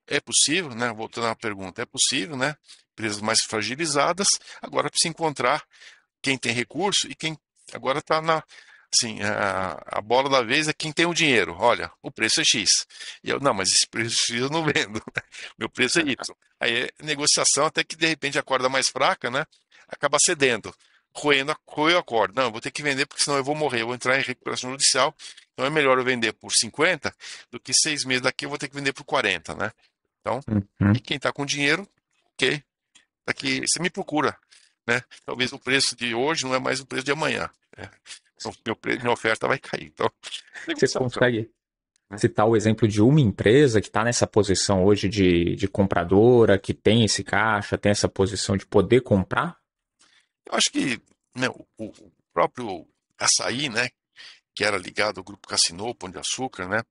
é possível, né, voltando à pergunta, é possível, né, empresas mais fragilizadas, agora precisa encontrar quem tem recurso e quem agora está na. Assim, a bola da vez é quem tem o dinheiro. Olha, o preço é X. E eu, não, mas esse preço X eu não vendo. Meu preço é Y. Aí é negociação até que de repente a corda mais fraca, né? Acaba cedendo. Roeu a corda. Não, eu vou ter que vender porque senão eu vou morrer. Eu vou entrar em recuperação judicial. Então é melhor eu vender por 50 do que 6 meses daqui eu vou ter que vender por 40, né? Então, e Uhum. quem está com dinheiro, ok. Daqui você me procura, né? Talvez o preço de hoje não é mais o preço de amanhã. Né? Então, minha oferta vai cair. Então, Você negociação. consegue Né? citar o exemplo de uma empresa que está nessa posição hoje de compradora, que tem esse caixa, tem essa posição de poder comprar? Eu acho que, né, o próprio Açaí, né, que era ligado ao grupo Cassino, Pão de Açúcar, né,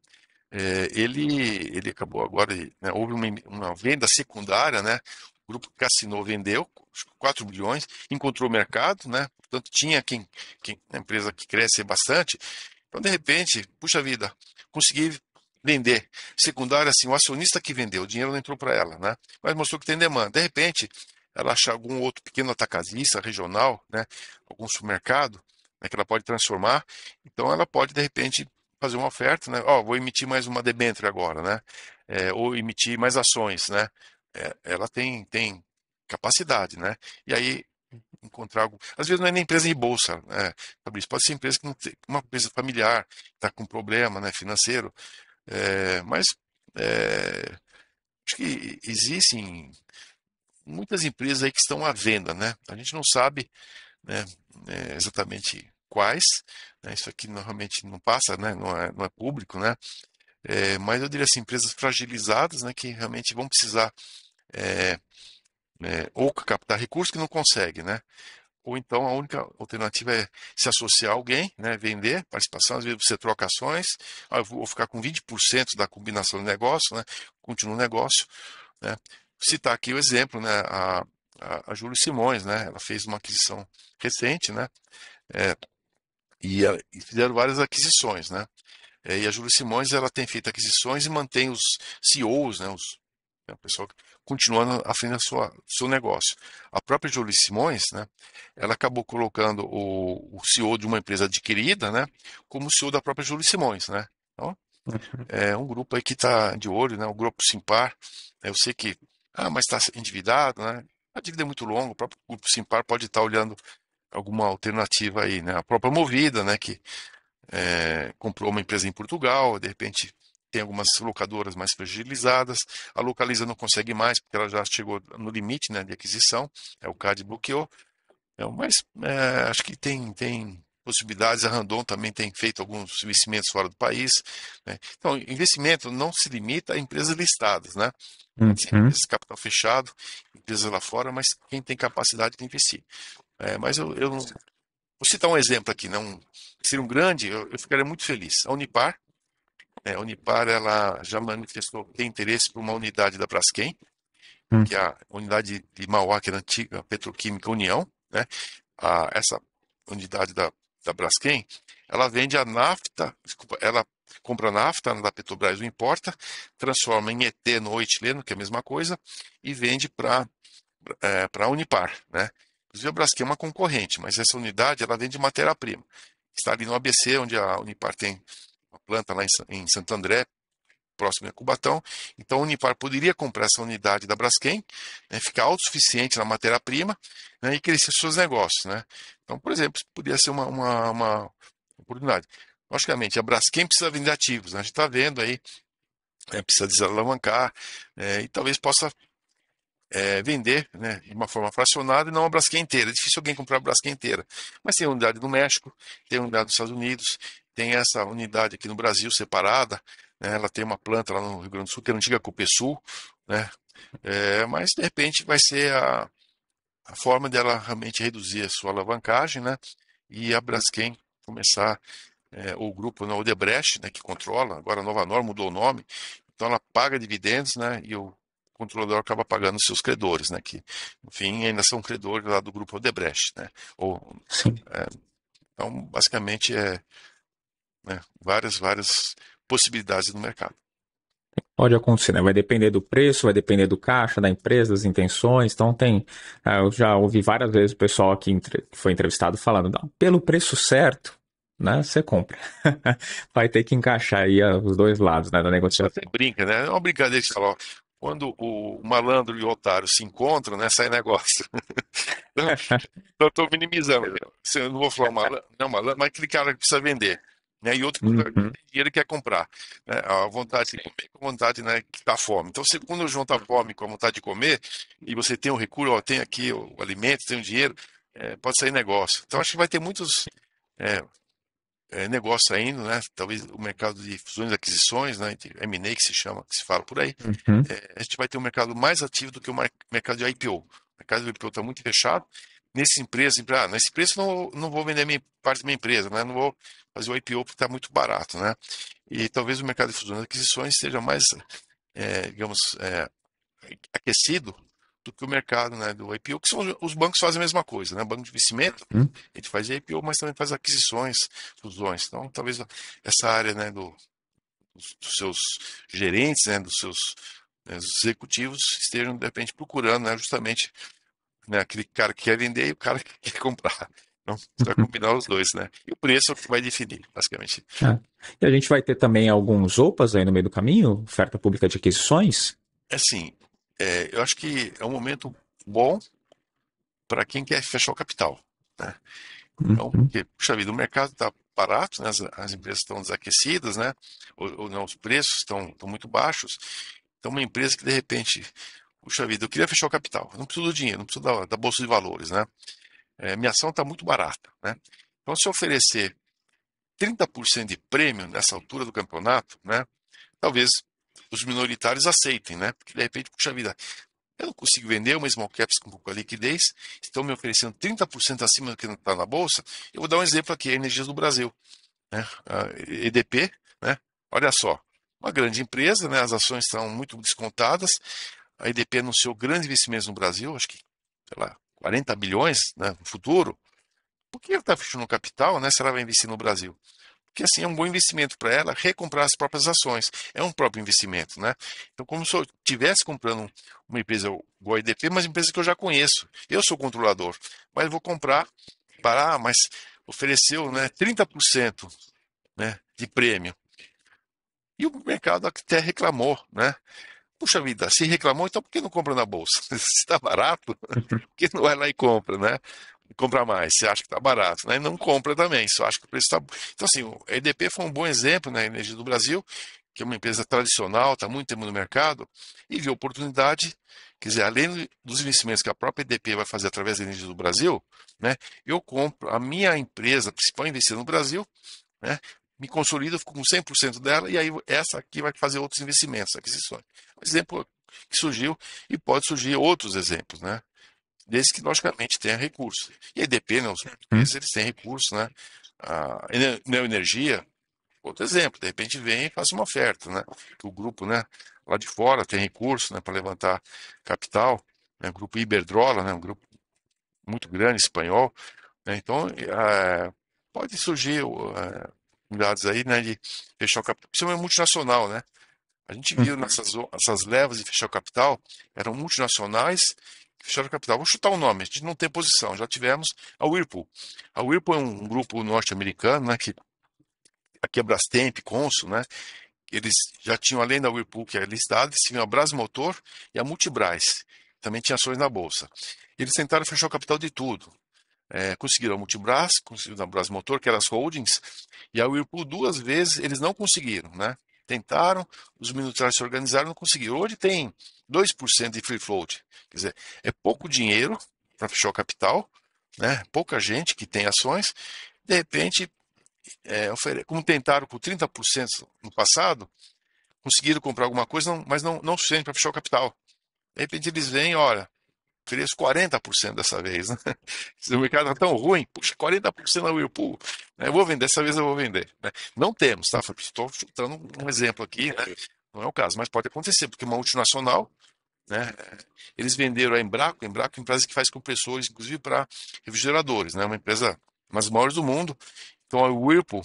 ele acabou agora, né, houve uma venda secundária, né, o grupo Cassino vendeu 4 bilhões, encontrou mercado, né, portanto tinha a empresa que cresce bastante, então de repente, puxa vida, consegui vender. Secundária, assim, o acionista que vendeu, o dinheiro não entrou para ela, né, mas mostrou que tem demanda. De repente, ela achar algum outro pequeno atacadista regional, né, algum supermercado, né, que ela pode transformar, então ela pode, de repente, fazer uma oferta, né? Ó, vou emitir mais uma debênture agora, né? Ou emitir mais ações, né? Ela tem capacidade, né? E aí encontrar algo. Às vezes não é nem empresa de bolsa, né, Fabrício? Pode ser empresa que não tem, uma empresa familiar, está com problema, né, financeiro. Mas acho que existem muitas empresas aí que estão à venda, né? A gente não sabe, né, exatamente quais, né? Isso aqui normalmente não passa, né? Não é público, né? Mas eu diria assim, empresas fragilizadas, né? Que realmente vão precisar é, ou captar recursos que não conseguem, né? Ou então a única alternativa é se associar a alguém, né, vender participação, às vezes você troca ações, eu vou ficar com 20% da combinação do negócio, né, continua o negócio. Né. Citar aqui o exemplo, né, a Júlio Simões, né, ela fez uma aquisição recente, né, é, e fizeram várias aquisições, né. E a Júlia Simões ela tem feito aquisições e mantém os CEOs, né, o pessoal continuando à frente do seu negócio. A própria Júlia Simões, né, ela acabou colocando o CEO de uma empresa adquirida, né, como CEO da própria Júlia Simões, né. Então, é um grupo aí que está de olho, né, o Grupo Simpar. Eu sei que, mas está endividado, né. A dívida é muito longa, o próprio Grupo Simpar pode estar olhando alguma alternativa aí, né. A própria Movida, né, que comprou uma empresa em Portugal, de repente tem algumas locadoras mais fragilizadas, a Localiza não consegue mais, porque ela já chegou no limite, né, de aquisição, o CAD bloqueou, mas acho que tem possibilidades, a Randon também tem feito alguns investimentos fora do país, né? Então, investimento não se limita a empresas listadas, né? Pode ser Uhum. empresas de capital fechado, empresas lá fora, mas quem tem capacidade de investir. Mas eu não, vou citar um exemplo aqui, não seria um grande, eu ficaria muito feliz. A Unipar, ela já manifestou que tem interesse por uma unidade da Braskem, Hum. que é a unidade de Mauá, que era a antiga Petroquímica União, né? Essa unidade da Braskem, ela vende a nafta, desculpa, ela compra a nafta da Petrobras, não importa, transforma em eteno ou etileno, que é a mesma coisa, e vende para a Unipar, né? Inclusive a Braskem é uma concorrente, mas essa unidade ela vende matéria-prima. Está ali no ABC, onde a Unipar tem uma planta lá em Santo André, próximo a Cubatão. Então a Unipar poderia comprar essa unidade da Braskem, né, ficar autossuficiente na matéria-prima, né, e crescer seus negócios, né? Então, por exemplo, isso poderia ser uma oportunidade. Logicamente, a Braskem precisa vender ativos, né? A gente está vendo aí, precisa desalavancar, e talvez possa vender, né, de uma forma fracionada e não a Braskem inteira. É difícil alguém comprar a Braskem inteira. Mas tem unidade no México, tem unidade nos Estados Unidos, tem essa unidade aqui no Brasil separada, né, ela tem uma planta lá no Rio Grande do Sul, que é a antiga Copesul, né, mas de repente vai ser a forma dela realmente reduzir a sua alavancagem, né, e a Braskem começar, o grupo, né, o Odebrecht, né, que controla, agora a Nova Norma mudou o nome, então ela paga dividendos, né, e o controlador acaba pagando os seus credores, né, que, enfim, ainda são credores lá do grupo Odebrecht, né, ou, Sim. então, basicamente, né, várias possibilidades no mercado. Pode acontecer, né? Vai depender do preço, vai depender do caixa, da empresa, das intenções. Então tem. Eu já ouvi várias vezes o pessoal aqui que foi entrevistado falando, não, pelo preço certo, né? Você compra. Vai ter que encaixar aí os dois lados, né, da O pessoal até negociação. brinca, né, é uma brincadeira que fala, ó, quando o malandro e o otário se encontram, né, sai negócio. Então, eu estou minimizando. Eu não vou falar malandro, não malandro, mas aquele cara que precisa vender. Né? E outro que Uhum. tem dinheiro e quer comprar. Né? A vontade de comer com a vontade, né, que dá fome. Então, você, quando junta a fome com a vontade de comer, e você tem o recurso, ó, tem aqui o alimento, tem o dinheiro, pode sair negócio. Então, acho que vai ter muitos é, negócios saindo, né? Talvez o mercado de fusões e aquisições, né? M&A que se chama, que se fala por aí. Uhum. A gente vai ter um mercado mais ativo do que o mercado de IPO. O mercado de IPO está muito fechado. Nesse preço não vou vender minha parte da minha empresa, né? Não vou fazer o IPO porque está muito barato, né? E talvez o mercado de fusões e aquisições esteja mais, digamos, aquecido do que o mercado, né, do IPO, que são os bancos fazem a mesma coisa, né? Banco de investimento, Uhum. a gente faz IPO, mas também faz aquisições, fusões. Então, talvez essa área, né, dos seus gerentes, né, dos executivos estejam de repente procurando, né, justamente, né, aquele cara que quer vender e o cara que quer comprar. Então, você vai combinar os dois, né? E o preço é o que vai definir, basicamente. É. E a gente vai ter também alguns OPAs aí no meio do caminho, oferta pública de aquisições. Assim, eu acho que é um momento bom para quem quer fechar o capital, né? Então, Uhum. porque, puxa vida, o mercado está barato, né? As empresas estão desaquecidas, né? Ou não, os preços estão muito baixos. Então, uma empresa que de repente, puxa vida, eu queria fechar o capital, eu não preciso do dinheiro, não preciso da bolsa de valores, né? Minha ação está muito barata, né? Então, se eu oferecer 30% de prêmio nessa altura do campeonato, né? Talvez os minoritários aceitem, né? Porque de repente, puxa vida, eu não consigo vender uma small caps com pouca liquidez, estão me oferecendo 30% acima do que está na bolsa. Eu vou dar um exemplo aqui, a Energias do Brasil, né? A EDP, né? Olha só, uma grande empresa, né? As ações estão muito descontadas. A EDP anunciou grandes investimentos no Brasil, acho que, sei lá, 40 bilhões, né, no futuro. Por que ela está fechando capital, né, se ela vai investir no Brasil? Porque assim é um bom investimento para ela recomprar as próprias ações. É um próprio investimento, né? Então, como se eu estivesse comprando uma empresa igual a EDP, mas uma empresa que eu já conheço. Eu sou controlador, mas vou comprar para, mas ofereceu, né, 30%, né, de prêmio. E o mercado até reclamou, né? Puxa vida, se reclamou, então por que não compra na bolsa? Se está barato, por que não vai lá e compra, né? Compra mais, você acha que está barato, né? E não compra também, só acha que o preço está. Então, assim, o EDP foi um bom exemplo na Energia do Brasil, que é uma empresa tradicional, está muito tempo no mercado, e viu oportunidade, quer dizer, além dos investimentos que a própria EDP vai fazer através da Energia do Brasil, né? Eu compro a minha empresa principal investir no Brasil, né? Me consolido, fico com 100% dela, e aí essa aqui vai fazer outros investimentos, aquisições. Um exemplo que surgiu, e pode surgir outros exemplos, né? Desde que, logicamente, tenha recurso. E a EDP, né, os portugueses, eles têm recurso, né? A Neoenergia, outro exemplo, de repente vem e faz uma oferta, né? Que o grupo, né, lá de fora tem recurso, né, para levantar capital, né? O grupo Iberdrola, né, um grupo muito grande, espanhol, né? Então, pode surgir oportunidades aí, né, de fechar o capital. Isso é multinacional, né? A gente viu essas levas de fechar o capital, eram multinacionais que fecharam o capital. Vou chutar o nome, a gente não tem posição, já tivemos a Whirlpool. A Whirlpool é um grupo norte-americano, né, que aqui é Brastemp, Consul, né, eles já tinham, além da Whirlpool, que é listada, eles tinham a Brasmotor e a Multibras, também tinha ações na bolsa. Eles tentaram fechar o capital de tudo. Conseguiram a Multibras, conseguiram a Brasmotor, que eram as holdings, e a Whirlpool 2 vezes eles não conseguiram, né? Tentaram, os minoritários se organizaram, não conseguiram. Hoje tem 2% de free float, quer dizer, é pouco dinheiro para fechar o capital, né? Pouca gente que tem ações, de repente, como tentaram com 30% no passado, conseguiram comprar alguma coisa, mas não suficiente para fechar o capital. De repente eles vêm, olha, ofereço 40% dessa vez, né? Se o mercado está tão ruim, puxa, 40% na Whirlpool, né? Eu vou vender, dessa vez eu vou vender, né? Não temos, tá? Estou chutando um exemplo aqui, né? Não é o caso, mas pode acontecer, porque uma multinacional, né? Eles venderam a Embraco é uma empresa que faz compressores, inclusive para refrigeradores, né? Uma empresa, uma das maiores do mundo. Então a Whirlpool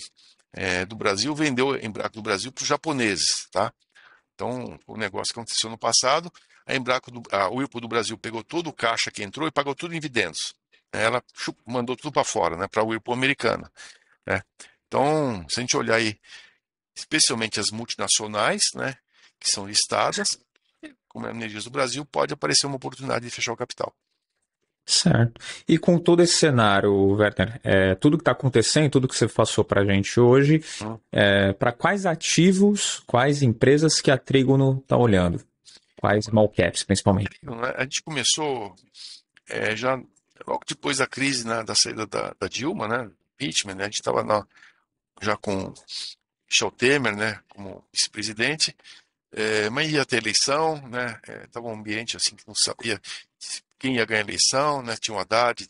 do Brasil vendeu a Embraco do Brasil para os japoneses, tá? Então, o negócio que aconteceu no passado, a Whirlpool do Brasil pegou todo o caixa que entrou e pagou tudo em dividendos. Ela mandou tudo para fora, né, para a Whirlpool americana. Né? Então, se a gente olhar aí, especialmente as multinacionais, né, que são listadas, como é a Energias do Brasil, pode aparecer uma oportunidade de fechar o capital. Certo. E com todo esse cenário, Werner, tudo que está acontecendo, tudo que você passou para a gente hoje, para quais ativos, quais empresas que a Trígono está olhando? Quais small caps, principalmente? A gente começou já logo depois da crise, né, da saída da Dilma, né, impeachment, né, a gente estava já com Michel Temer, né, como vice-presidente, mas ia ter eleição, né, estava um ambiente assim que não sabia quem ia ganhar a eleição, né, tinha o Haddad,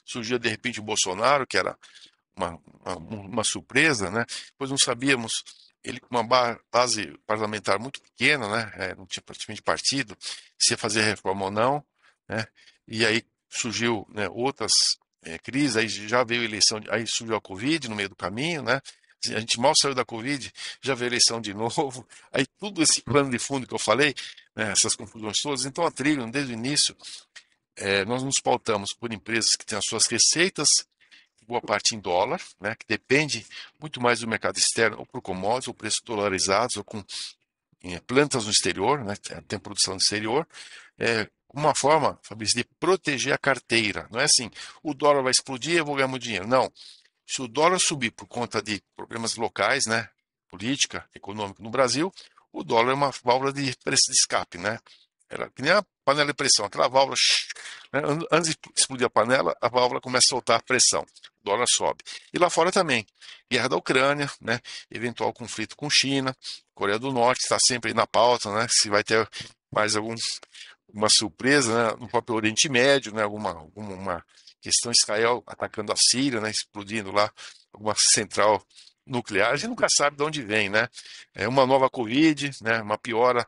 surgia de repente o Bolsonaro, que era uma surpresa, né, depois não sabíamos, ele com uma base parlamentar muito pequena, né, não tinha praticamente partido, se ia fazer reforma ou não, né, e aí surgiu, né, outras crises, aí já veio a eleição, aí surgiu a Covid no meio do caminho, né, a gente mal saiu da Covid, já veio a eleição de novo, aí tudo esse plano de fundo que eu falei, né, essas confusões todas, então a Trígono, desde o início, nós nos pautamos por empresas que têm as suas receitas, boa parte em dólar, né, que depende muito mais do mercado externo, ou por commodities, ou preços dolarizados, ou com plantas no exterior, né, tem produção no exterior, uma forma, Fabrício, de proteger a carteira. Não é assim, o dólar vai explodir, eu vou ganhar muito dinheiro. Não. Se o dólar subir por conta de problemas locais, né, política, econômica no Brasil, o dólar é uma válvula de escape, né? Era que nem a panela de pressão, aquela válvula, né, antes de explodir a panela, a válvula começa a soltar a pressão. o dólar sobe. E lá fora também, guerra da Ucrânia, né? Eventual conflito com China, Coreia do Norte está sempre aí na pauta, né? Se vai ter mais uma surpresa, né? No próprio Oriente Médio, né? Alguma questão, Israel atacando a Síria, né? Explodindo lá alguma central nuclear, a gente nunca sabe de onde vem, né? É uma nova Covid, né? Uma piora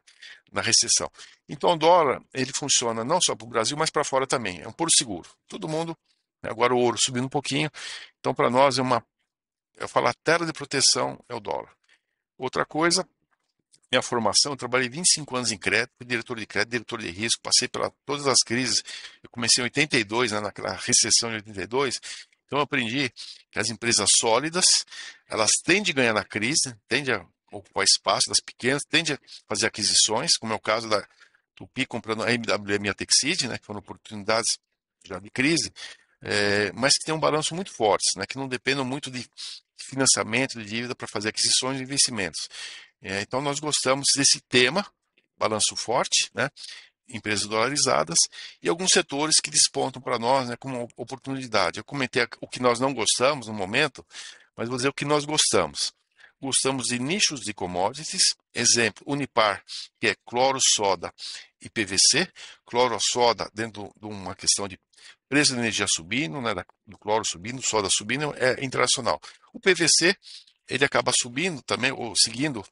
na recessão. Então o dólar, ele funciona não só para o Brasil, mas para fora também. É um porto seguro. Todo mundo, né? Agora o ouro subindo um pouquinho. Então para nós eu falo, a tela de proteção é o dólar. Outra coisa, minha formação, eu trabalhei 25 anos em crédito, fui diretor de risco, passei por todas as crises. Eu comecei em 82, né, naquela recessão de 82. Então eu aprendi que as empresas sólidas, elas tendem a ganhar na crise, tendem a ocupar espaço das pequenas, tendem a fazer aquisições, como é o caso da Tupi comprando a MWM e a Texid, né, que foram oportunidades já de crise, mas que tem um balanço muito forte, né, que não dependem muito de financiamento, de dívida para fazer aquisições e investimentos. Então nós gostamos desse tema, balanço forte, né, empresas dolarizadas e alguns setores que despontam para nós, né, como oportunidade. Eu comentei o que nós não gostamos no momento, mas vou dizer o que nós gostamos. Gostamos de nichos de commodities, exemplo, Unipar, que é cloro, soda e PVC. Cloro, soda, dentro de uma questão de preço de energia subindo, né, do cloro subindo, soda subindo, é internacional. O PVC, ele acaba subindo também, ou seguindo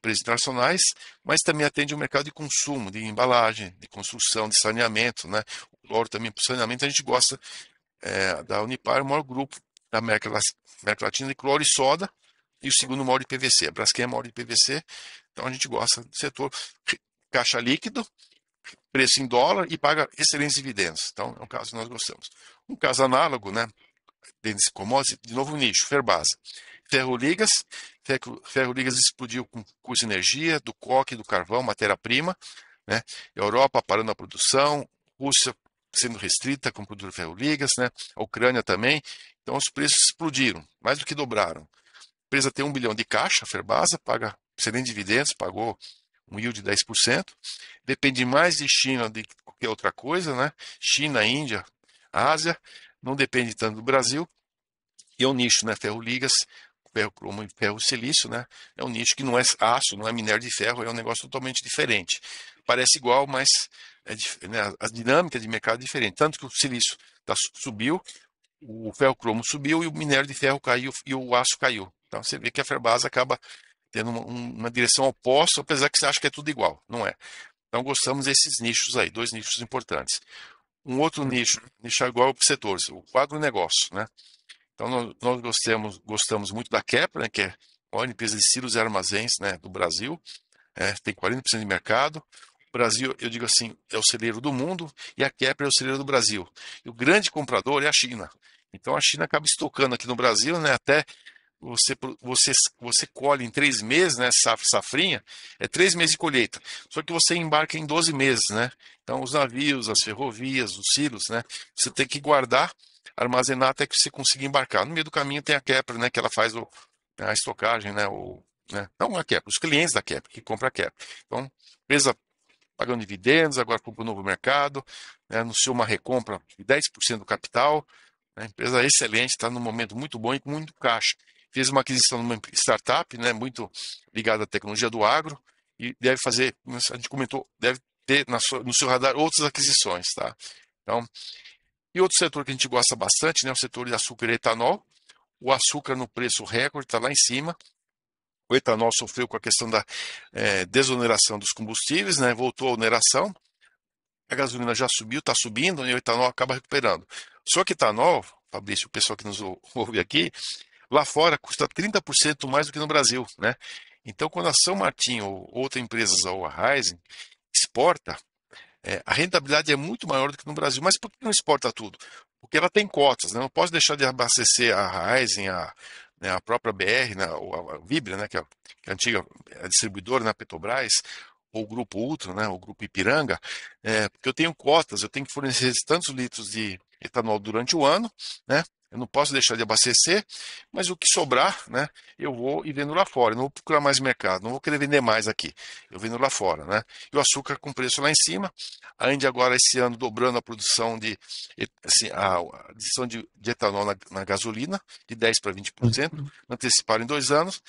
preços internacionais, mas também atende o mercado de consumo, de embalagem, de construção, de saneamento, né? O cloro também para saneamento, a gente gosta da Unipar, o maior grupo da América Latina de cloro e soda, e o segundo maior de PVC. A Braskem é maior de PVC, então a gente gosta do setor caixa líquido, preço em dólar e paga excelentes dividendos. Então é um caso que nós gostamos. Um caso análogo, né? Dentro desse commodity, de novo nicho, Ferbasa. Ferroligas, Ferroligas explodiu com custo de energia, do coque, do carvão, matéria-prima, né? Europa parando a produção, Rússia sendo restrita com o produto de ferroligas, né? A Ucrânia também. Então os preços explodiram, mais do que dobraram. A empresa tem 1 bilhão de caixa, a Ferbasa, paga excelentes dividendos, pagou um yield de 10%. Depende mais de China do que qualquer outra coisa, né? China, Índia, Ásia, não depende tanto do Brasil. E é um nicho, né? Ferroligas, ferro cromo e ferro silício, né? É um nicho que não é aço, não é minério de ferro, é um negócio totalmente diferente. Parece igual, mas né, a dinâmica de mercado é diferente. Tanto que o silício subiu, o ferro cromo subiu e o minério de ferro caiu e o aço caiu. Então você vê que a Ferbasa acaba tendo uma direção oposta, apesar que você acha que é tudo igual. Não é. Então gostamos desses nichos aí, dois nichos importantes. Um outro nicho igual para setores, o agronegócio, né? Então nós gostamos muito da Kepler, né, que é a maior empresa de silos e armazéns, né, do Brasil, tem 40% de mercado. O Brasil, eu digo assim, é o celeiro do mundo e a Kepler é o celeiro do Brasil. E o grande comprador é a China. Então a China acaba estocando aqui no Brasil, né, até você colhe em 3 meses, né, safrinha, é 3 meses de colheita. Só que você embarca em 12 meses, né? Então os navios, as ferrovias, os silos, né, você tem que guardar, armazenar até que você consiga embarcar. No meio do caminho tem a Kepler, né, que ela faz a estocagem, né, não a Kepler, os clientes da Kepler, que compram a Kepler. Então, empresa pagando dividendos, agora para o novo mercado, né, anunciou uma recompra de 10% do capital, né, empresa excelente, está num momento muito bom e com muito caixa. Fez uma aquisição de uma startup, né, muito ligada à tecnologia do agro, e deve fazer, a gente comentou, deve ter no seu radar outras aquisições, tá? Então, e outro setor que a gente gosta bastante, né, o setor de açúcar e etanol. O açúcar no preço recorde, está lá em cima. O etanol sofreu com a questão da desoneração dos combustíveis, né, voltou à oneração. A gasolina já subiu, está subindo, e o etanol acaba recuperando. Só que etanol, Fabrício, o pessoal que nos ouve aqui, lá fora custa 30% mais do que no Brasil, né? Então, quando a São Martinho ou outra empresa, ou a Raízen, exporta, a rentabilidade é muito maior do que no Brasil. Mas por que não exporta tudo? Porque ela tem cotas, né? Não posso deixar de abastecer a Raízen, né, a própria BR, né, a Vibra, né, que é a antiga distribuidora, né, Petrobras, ou o Grupo Ultra, né, o Grupo Ipiranga, porque eu tenho cotas, eu tenho que fornecer tantos litros de etanol durante o ano, né? Eu não posso deixar de abastecer, mas o que sobrar, né, eu vou e vendo lá fora. Eu não vou procurar mais mercado, não vou querer vender mais aqui. Eu vendo lá fora, né? E o açúcar com preço lá em cima. A Índia agora esse ano dobrando a produção assim, a adição de etanol na gasolina de 10 para 20%, anteciparam em 2 anos.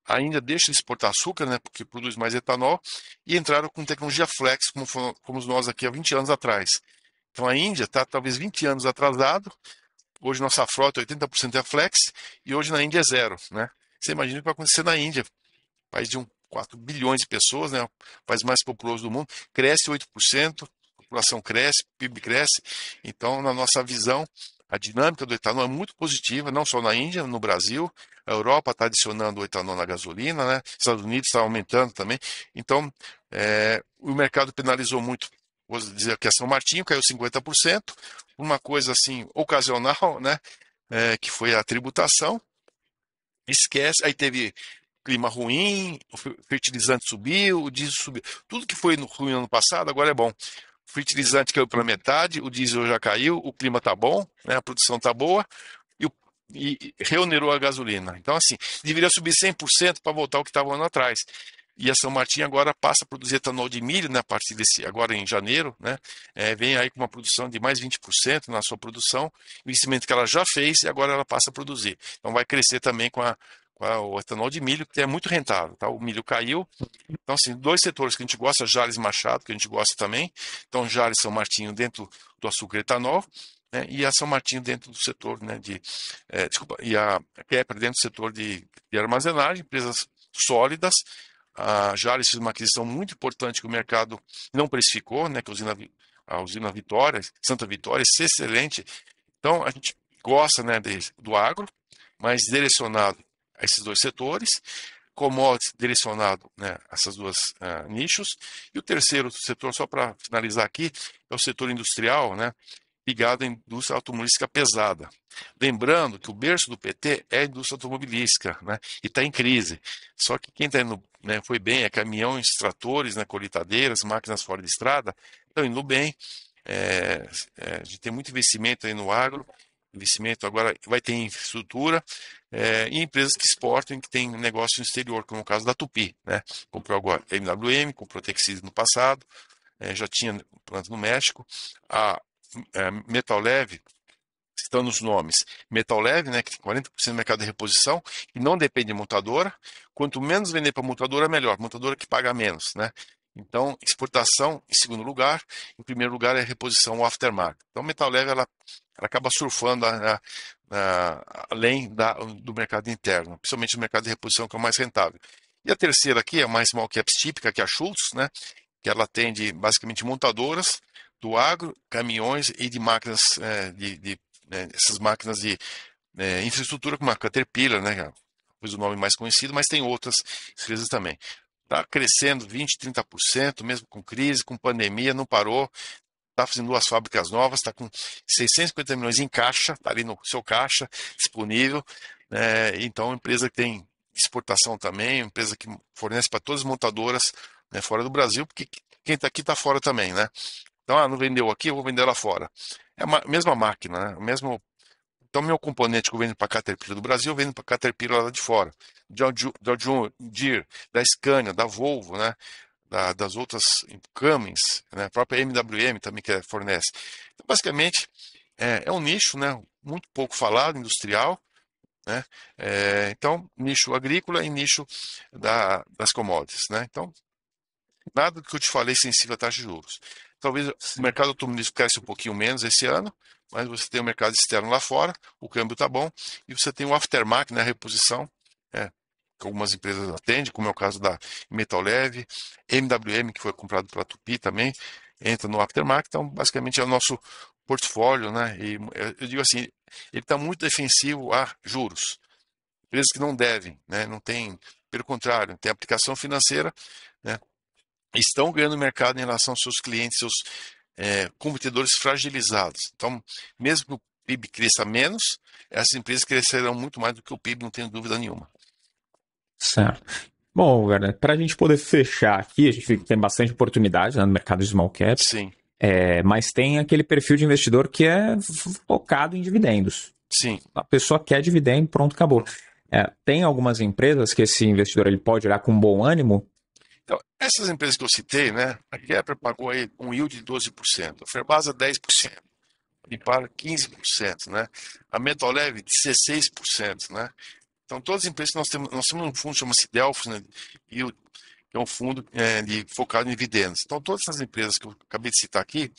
A Índia deixa de exportar açúcar, né, porque produz mais etanol, e entraram com tecnologia flex, como fomos nós aqui há 20 anos atrás. Então a Índia está talvez 20 anos atrasado. Hoje nossa frota 80% é flex e hoje na Índia é zero, né? Você imagina o que vai acontecer na Índia, país de 4 bilhões de pessoas, né? O país mais populoso do mundo, cresce 8%, a população cresce, o PIB cresce. Então, na nossa visão, a dinâmica do etanol é muito positiva, não só na Índia, no Brasil. A Europa está adicionando o etanol na gasolina, né? Estados Unidos está aumentando também. Então, o mercado penalizou muito. Vou dizer que a São Martinho caiu 50%, uma coisa assim ocasional, né? Que foi a tributação. Esquece, aí teve clima ruim, o fertilizante subiu, o diesel subiu. Tudo que foi ruim no ano passado, agora é bom. O fertilizante caiu pela metade, o diesel já caiu, o clima tá bom, né, a produção tá boa e reonerou a gasolina. Então, assim, deveria subir 100% para voltar ao que estava ano atrás. E a São Martinho agora passa a produzir etanol de milho, né, a partir agora em janeiro, né, vem aí com uma produção de mais 20% na sua produção, investimento que ela já fez e agora ela passa a produzir. Então vai crescer também com o etanol de milho, que é muito rentável, tá? O milho caiu. Então, assim, dois setores que a gente gosta, Jales e Machado, que a gente gosta também. Então, Jales e São Martinho dentro do açúcar e etanol, né, e a São Martinho dentro do setor, né, e a Kepler dentro do setor de armazenagem, empresas sólidas. A Jales fez uma aquisição muito importante que o mercado não precificou, né, que a usina Vitória, Santa Vitória, é excelente. Então, a gente gosta, né, do agro, mas direcionado a esses dois setores, commodities direcionado, né, a essas duas nichos. E o terceiro setor, só para finalizar aqui, é o setor industrial, né, ligado à indústria automobilística pesada. Lembrando que o berço do PT é a indústria automobilística, né, e está em crise. Só que quem está indo, né, foi bem, é caminhões, tratores, né, colheitadeiras, máquinas fora de estrada, estão indo bem. A gente tem muito investimento aí no agro, investimento agora vai ter em infraestrutura, e empresas que exportam, que têm negócio no exterior, como o caso da Tupi, né? Comprou agora a MWM, comprou Texis no passado, já tinha planta no México. A Metal Leve, estão nos nomes, Metal Leve, né, que tem 40% do mercado de reposição, e não depende de montadora. Quanto menos vender para montadora, melhor. Montadora que paga menos, né? Então, exportação em segundo lugar, em primeiro lugar é reposição, o aftermarket. Então, Metal Leve, ela acaba surfando além do mercado interno, principalmente no mercado de reposição, que é o mais rentável. E a terceira aqui é a mais small caps típica, que é a Schultz, né, que ela atende basicamente montadoras do agro, caminhões e de máquinas, essas máquinas de infraestrutura, como a Caterpillar, né, pois o nome mais conhecido, mas tem outras empresas também. Está crescendo 20%, 30%, mesmo com crise, com pandemia, não parou. Está fazendo 2 fábricas novas, está com 650 milhões em caixa, está ali no seu caixa, disponível. Então, é uma empresa que tem exportação também, uma empresa que fornece para todas as montadoras, né, fora do Brasil, porque quem está aqui está fora também, né? Então, não vendeu aqui, eu vou vender lá fora. É a mesma máquina, né? Então, meu componente que eu vendo para a Caterpillar do Brasil, eu vendo para a Caterpillar lá de fora. Da John Deere, da Scania, da Volvo, né? Das outras Cummins, né? A própria MWM também que fornece. Então, basicamente, é um nicho, né? Muito pouco falado, industrial, né? Então, nicho agrícola e nicho das commodities, né? Então, nada do que eu te falei sensível à taxa de juros. Talvez o mercado automobilístico cresça um pouquinho menos esse ano, mas você tem o mercado externo lá fora, o câmbio está bom, e você tem o aftermarket, né, a reposição, que algumas empresas atendem, como é o caso da Metal Leve, MWM, que foi comprado pela Tupi também, entra no aftermarket. Então, basicamente, é o nosso portfólio, né? E eu digo assim, ele está muito defensivo a juros. Empresas que não devem, né? Não tem, pelo contrário, tem aplicação financeira, né? Estão ganhando mercado em relação aos seus clientes, seus competidores fragilizados. Então, mesmo que o PIB cresça menos, essas empresas crescerão muito mais do que o PIB, não tenho dúvida nenhuma. Certo. Bom, galera, para a gente poder fechar aqui, a gente vê que tem bastante oportunidade, né, no mercado de small caps, Sim, mas tem aquele perfil de investidor que é focado em dividendos. Sim. A pessoa quer dividendo, pronto, acabou. Tem algumas empresas que esse investidor ele pode olhar com bom ânimo. Então, essas empresas que eu citei, né? A Kepler pagou aí um yield de 12%, a Ferbasa 10%, a Unipar 15%, né? A Metaleve 16%, né? Então, todas as empresas que nós temos um fundo que chama-se Delphos, né? Yield, que é um fundo focado em dividendos. Então, todas essas empresas que eu acabei de citar aqui,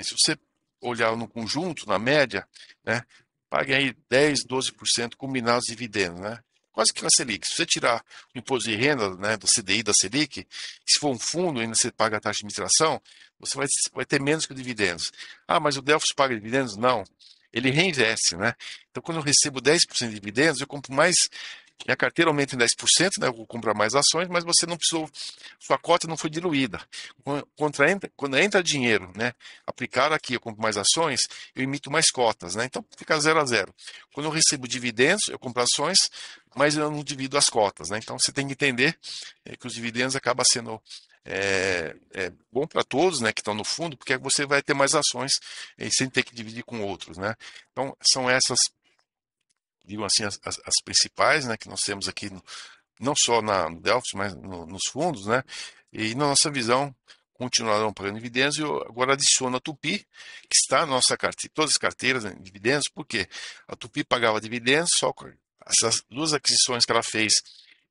se você olhar no conjunto, na média, né, pague aí 10, 12% combinados de dividendos, né? Quase que na Selic. Se você tirar o imposto de renda, né, do CDI da Selic, se for um fundo, ainda você paga a taxa de administração, você vai ter menos que dividendos. Ah, mas o Delphos paga dividendos? Não. Ele reinveste, né? Então, quando eu recebo 10% de dividendos, eu compro mais. Minha carteira aumenta em 10%, né? Eu vou comprar mais ações, mas você não precisou, sua cota não foi diluída. Quando entra dinheiro, né, aplicado aqui, eu compro mais ações, eu emito mais cotas, né? Então fica 0 a 0. Quando eu recebo dividendos, eu compro ações, mas eu não divido as cotas, né? Então você tem que entender que os dividendos acabam sendo bom para todos, né, que estão no fundo, porque você vai ter mais ações sem ter que dividir com outros, né? Então são essas, digo assim, as principais, né, que nós temos aqui, não só no Delphi, mas nos fundos, né? E na nossa visão, continuarão pagando dividendos. E eu agora adiciono a Tupi, que está na nossa carteira, todas as carteiras, né, dividendos, porque a Tupi pagava dividendos, só com essas duas aquisições que ela fez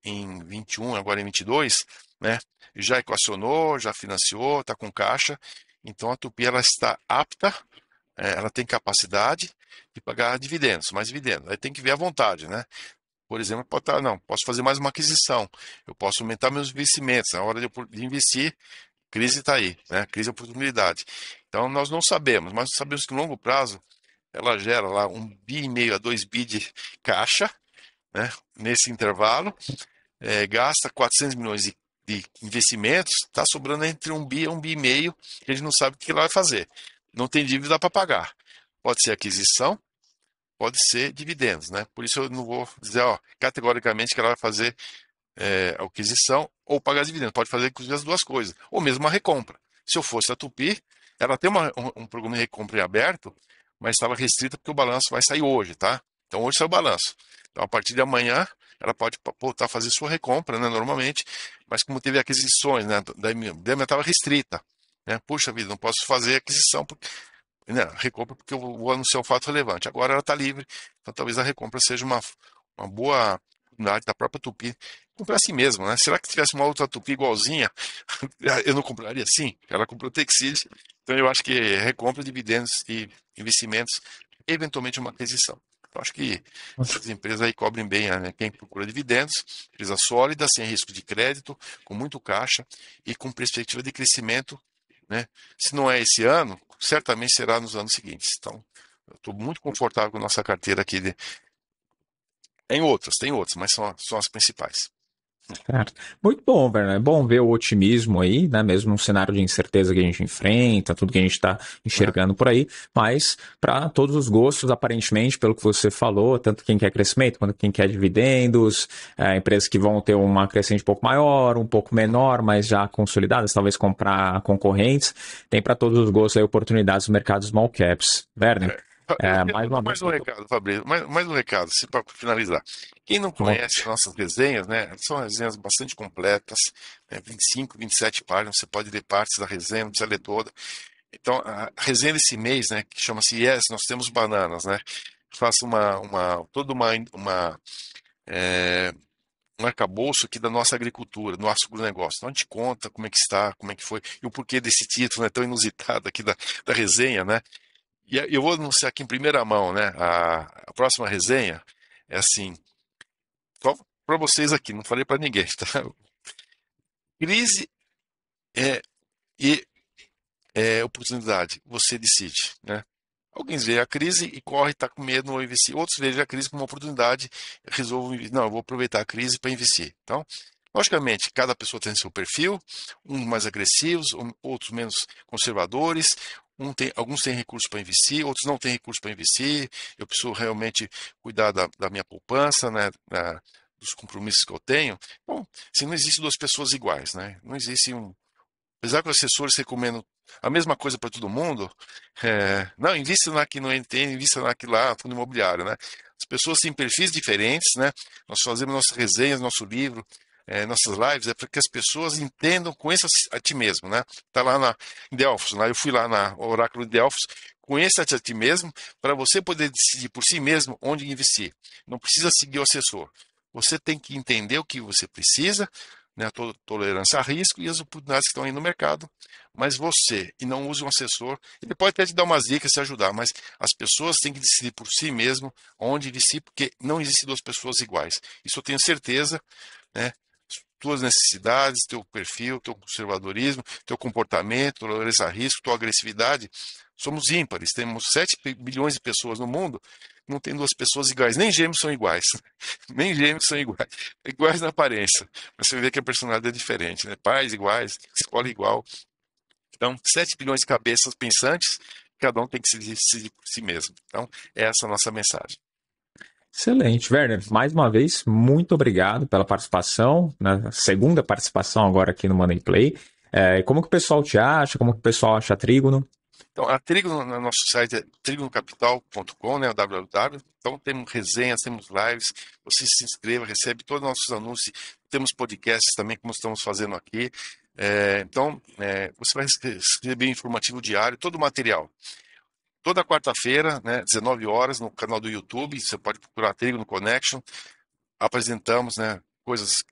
em 21, agora em 22, né? Já equacionou, já financiou, está com caixa. Então a Tupi ela está apta, ela tem capacidade de pagar dividendos, mais dividendos. Aí tem que ver a vontade, né? Por exemplo, pode estar, não, posso fazer mais uma aquisição, eu posso aumentar meus investimentos. Na hora de investir, crise está aí, né? Crise é oportunidade. Então nós não sabemos, mas sabemos que no longo prazo ela gera lá 1,5 bi a 2 bi de caixa, né? Nesse intervalo, gasta 400 milhões de investimentos, está sobrando entre 1 bi a 1,5 bi, que a gente não sabe o que ela vai fazer. Não tem dívida para pagar. Pode ser aquisição, pode ser dividendos, né? Por isso eu não vou dizer, ó, categoricamente que ela vai fazer aquisição ou pagar dividendos. Pode fazer inclusive as duas coisas, ou mesmo uma recompra. Se eu fosse a Tupi, ela tem um programa de recompra em aberto, mas estava restrita porque o balanço vai sair hoje, tá? Então hoje sai o balanço. Então a partir de amanhã ela pode voltar a fazer sua recompra, né, normalmente, mas como teve aquisições, né, daí estava restrita, né? Puxa vida, não posso fazer aquisição porque né, recompra porque eu vou anunciar um fato relevante. Agora ela está livre, então talvez a recompra seja uma boa oportunidade da própria Tupi comprar assim mesmo, né? Será que tivesse uma outra Tupi igualzinha, eu não compraria assim? Ela comprou Texid, então eu acho que recompra, dividendos e investimentos, eventualmente uma aquisição. Eu acho que essas empresas aí cobrem bem, né, quem procura dividendos, empresa sólida, sem risco de crédito, com muito caixa e com perspectiva de crescimento, né? Se não é esse ano, certamente será nos anos seguintes. Então, eu estou muito confortável com a nossa carteira aqui. Tem outras, mas são as principais. Certo. Muito bom, Werner. É bom ver o otimismo aí, né? Mesmo num cenário de incerteza que a gente enfrenta, tudo que a gente está Né? enxergando por aí, mas para todos os gostos, aparentemente, pelo que você falou, tanto quem quer crescimento quanto quem quer dividendos, empresas que vão ter uma crescente um pouco maior, um pouco menor, mas já consolidadas, talvez comprar concorrentes, tem para todos os gostos aí oportunidades no mercado small caps. Werner, mais Eu uma dou vez, mais um recado, Fabrício, mais um recado, para finalizar. Quem não conhece nossas resenhas, né, são resenhas bastante completas, né, 25, 27 páginas, você pode ler partes da resenha, não precisa ler toda. Então, a resenha desse mês, né, que chama-se Yes, nós temos bananas, né, faço toda um arcabouço aqui da nossa agricultura, do nosso agronegócio. Então, a gente conta como é que está, como é que foi, e o porquê desse título, né, tão inusitado aqui da resenha, né. E eu vou anunciar aqui em primeira mão, né? A próxima resenha é assim, só para vocês aqui, não falei para ninguém, tá? Crise é, e oportunidade, você decide, né? Alguns veem a crise e corre, está com medo, não investir. Outros veem a crise como uma oportunidade, resolvam investir. Não, eu vou aproveitar a crise para investir. Então, logicamente, cada pessoa tem seu perfil, uns mais agressivos, outros menos conservadores. Alguns têm recursos para investir, outros não têm recursos para investir. Eu preciso realmente cuidar da minha poupança, né, dos compromissos que eu tenho. Bom, assim, não existe duas pessoas iguais, né? Não existe um. Apesar que os assessores recomendam a mesma coisa para todo mundo. Não, invista aqui no NTN, invista naquilo lá, fundo imobiliário, né? As pessoas têm perfis diferentes, né? Nós fazemos nossas resenhas, nosso livro, nossas lives, para que as pessoas entendam, conheçam a ti mesmo, né? Tá lá em Delfos, né? Eu fui lá na Oráculo de Delfos, conheça-te a ti mesmo, para você poder decidir por si mesmo onde investir. Não precisa seguir o assessor. Você tem que entender o que você precisa, né, a tolerância a risco e as oportunidades que estão aí no mercado, mas você, e não use um assessor, ele pode até te dar umas dicas, te ajudar, mas as pessoas têm que decidir por si mesmo onde investir, porque não existem duas pessoas iguais. Isso eu tenho certeza, né? Tuas necessidades, teu perfil, teu conservadorismo, teu comportamento, tolerância a risco, tua agressividade, somos ímpares, temos 7 bilhões de pessoas no mundo, não tem duas pessoas iguais, nem gêmeos são iguais, nem gêmeos são iguais, iguais na aparência, mas você vê que a personalidade é diferente, né? Pais iguais, escola igual, então 7 bilhões de cabeças pensantes, cada um tem que se decidir por si mesmo, então essa é a nossa mensagem. Excelente, Werner. Mais uma vez, muito obrigado pela participação, na segunda participação agora aqui no Money Play. Como que o pessoal te acha? Como que o pessoal acha a Trígono? Então, a Trígono no nosso site é trigonocapital.com, né, o www. Então, temos resenhas, temos lives. Você se inscreva, recebe todos os nossos anúncios. Temos podcasts também, como estamos fazendo aqui. Então, você vai receber informativo diário, todo o material. Toda quarta-feira, né, 19 horas, no canal do YouTube, você pode procurar Trígono Connection. Apresentamos, né, coisas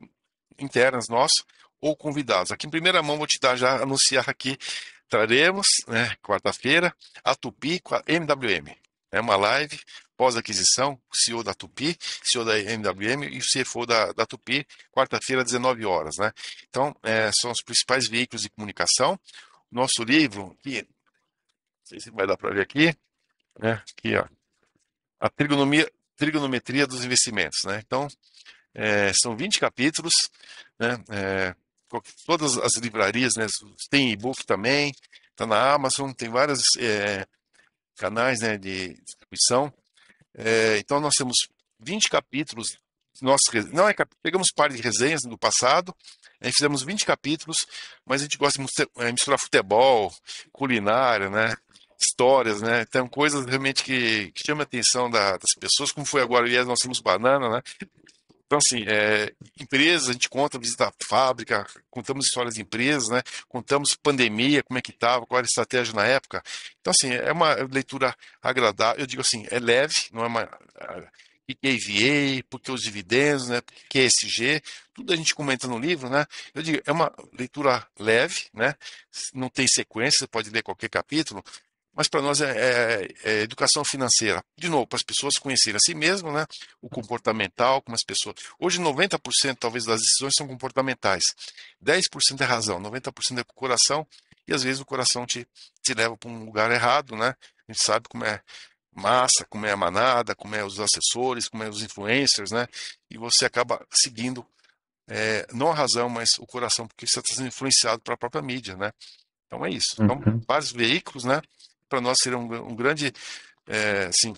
internas nossas ou convidados. Aqui em primeira mão, vou te dar já, anunciar aqui, traremos, né, quarta-feira, a Tupi com a MWM. É uma live pós-aquisição, o CEO da Tupi, CEO da MWM e o CFO da Tupi, quarta-feira, 19 horas. Né? Então, são os principais veículos de comunicação. Nosso livro, que não sei se vai dar para ver aqui, né? Aqui, ó, a trigonometria dos investimentos. Né? Então, são 20 capítulos, né? Todas as livrarias, né? Tem e-book também, está na Amazon, tem vários canais, né, de distribuição. Então nós temos 20 capítulos, pegamos parte de resenhas do passado, fizemos 20 capítulos, mas a gente gosta de misturar futebol, culinária, né? Histórias, né? Então coisas realmente que chamam a atenção das pessoas, como foi agora, aliás, nós temos banana, né? Então, assim, empresas, a gente conta, visita a fábrica, contamos histórias de empresas, né? Contamos pandemia, como é que estava, qual era a estratégia na época. Então, assim, é uma leitura agradável. Eu digo assim, é leve, não é uma... O que é EVA, por que os dividendos, né? Por que é ESG, tudo a gente comenta no livro, né? Eu digo, é uma leitura leve, né? Não tem sequência, você pode ler qualquer capítulo, mas para nós é educação financeira. De novo, para as pessoas conhecerem a si mesmo, né? O comportamental, como as pessoas... Hoje, 90% talvez das decisões são comportamentais. 10% é razão, 90% é com o coração, e às vezes o coração te leva para um lugar errado, né? A gente sabe como é massa, como é a manada, como é os assessores, como é os influencers, né? E você acaba seguindo, não a razão, mas o coração, porque você está sendo influenciado pela própria mídia, né? Então é isso. Então, vários veículos, né? Para nós seria um grande, assim,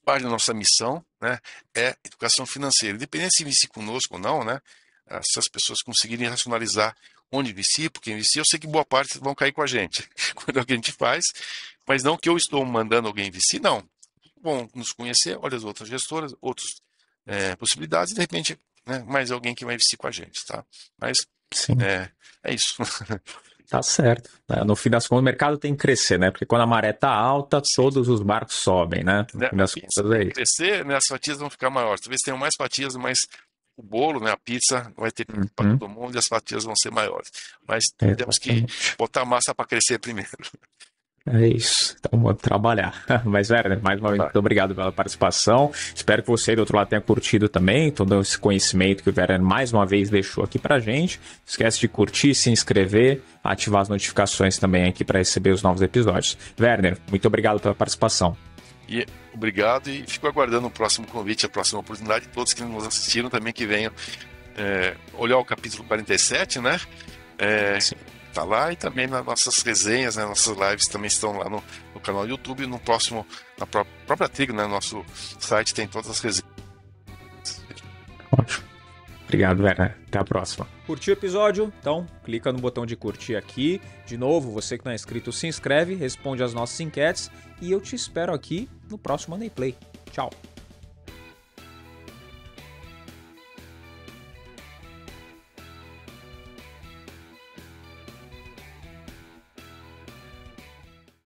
parte da nossa missão, né, é educação financeira. Independente se investir conosco ou não, né, se as pessoas conseguirem racionalizar onde investir, porque investir, eu sei que boa parte vão cair com a gente, quando a gente faz, mas não que eu estou mandando alguém investir, não. Bom, nos conhecer, olha as outras gestoras, outras possibilidades, e de repente, né, mais alguém que vai investir com a gente, tá? Mas Sim. É isso. Tá certo. No fim das contas, o mercado tem que crescer, né? Porque quando a maré tá alta, todos os barcos sobem, né? No fim das contas é isso. Crescer, né, as fatias vão ficar maiores. Talvez tenham mais fatias, mas o bolo, né, a pizza, vai ter para todo mundo e as fatias vão ser maiores. Mas temos que botar massa para crescer primeiro. É isso. Então, vou trabalhar. Mas, Werner, mais uma vez, muito obrigado pela participação. Espero que você do outro lado tenha curtido também todo esse conhecimento que o Werner mais uma vez deixou aqui pra gente. Não esquece de curtir, se inscrever, ativar as notificações também aqui para receber os novos episódios. Werner, muito obrigado pela participação. E obrigado, e fico aguardando o próximo convite, a próxima oportunidade. Todos que nos assistiram também que venham olhar o capítulo 47, né? Sim. Tá lá, e também nas nossas resenhas, né, nossas lives também estão lá no canal do YouTube, no próximo, na própria Trígono, né, nosso site tem todas as resenhas. Ótimo. Obrigado, Werner. Até a próxima. Curtiu o episódio? Então, clica no botão de curtir aqui. De novo, você que não é inscrito, se inscreve, responde as nossas enquetes e eu te espero aqui no próximo Money Play. Tchau!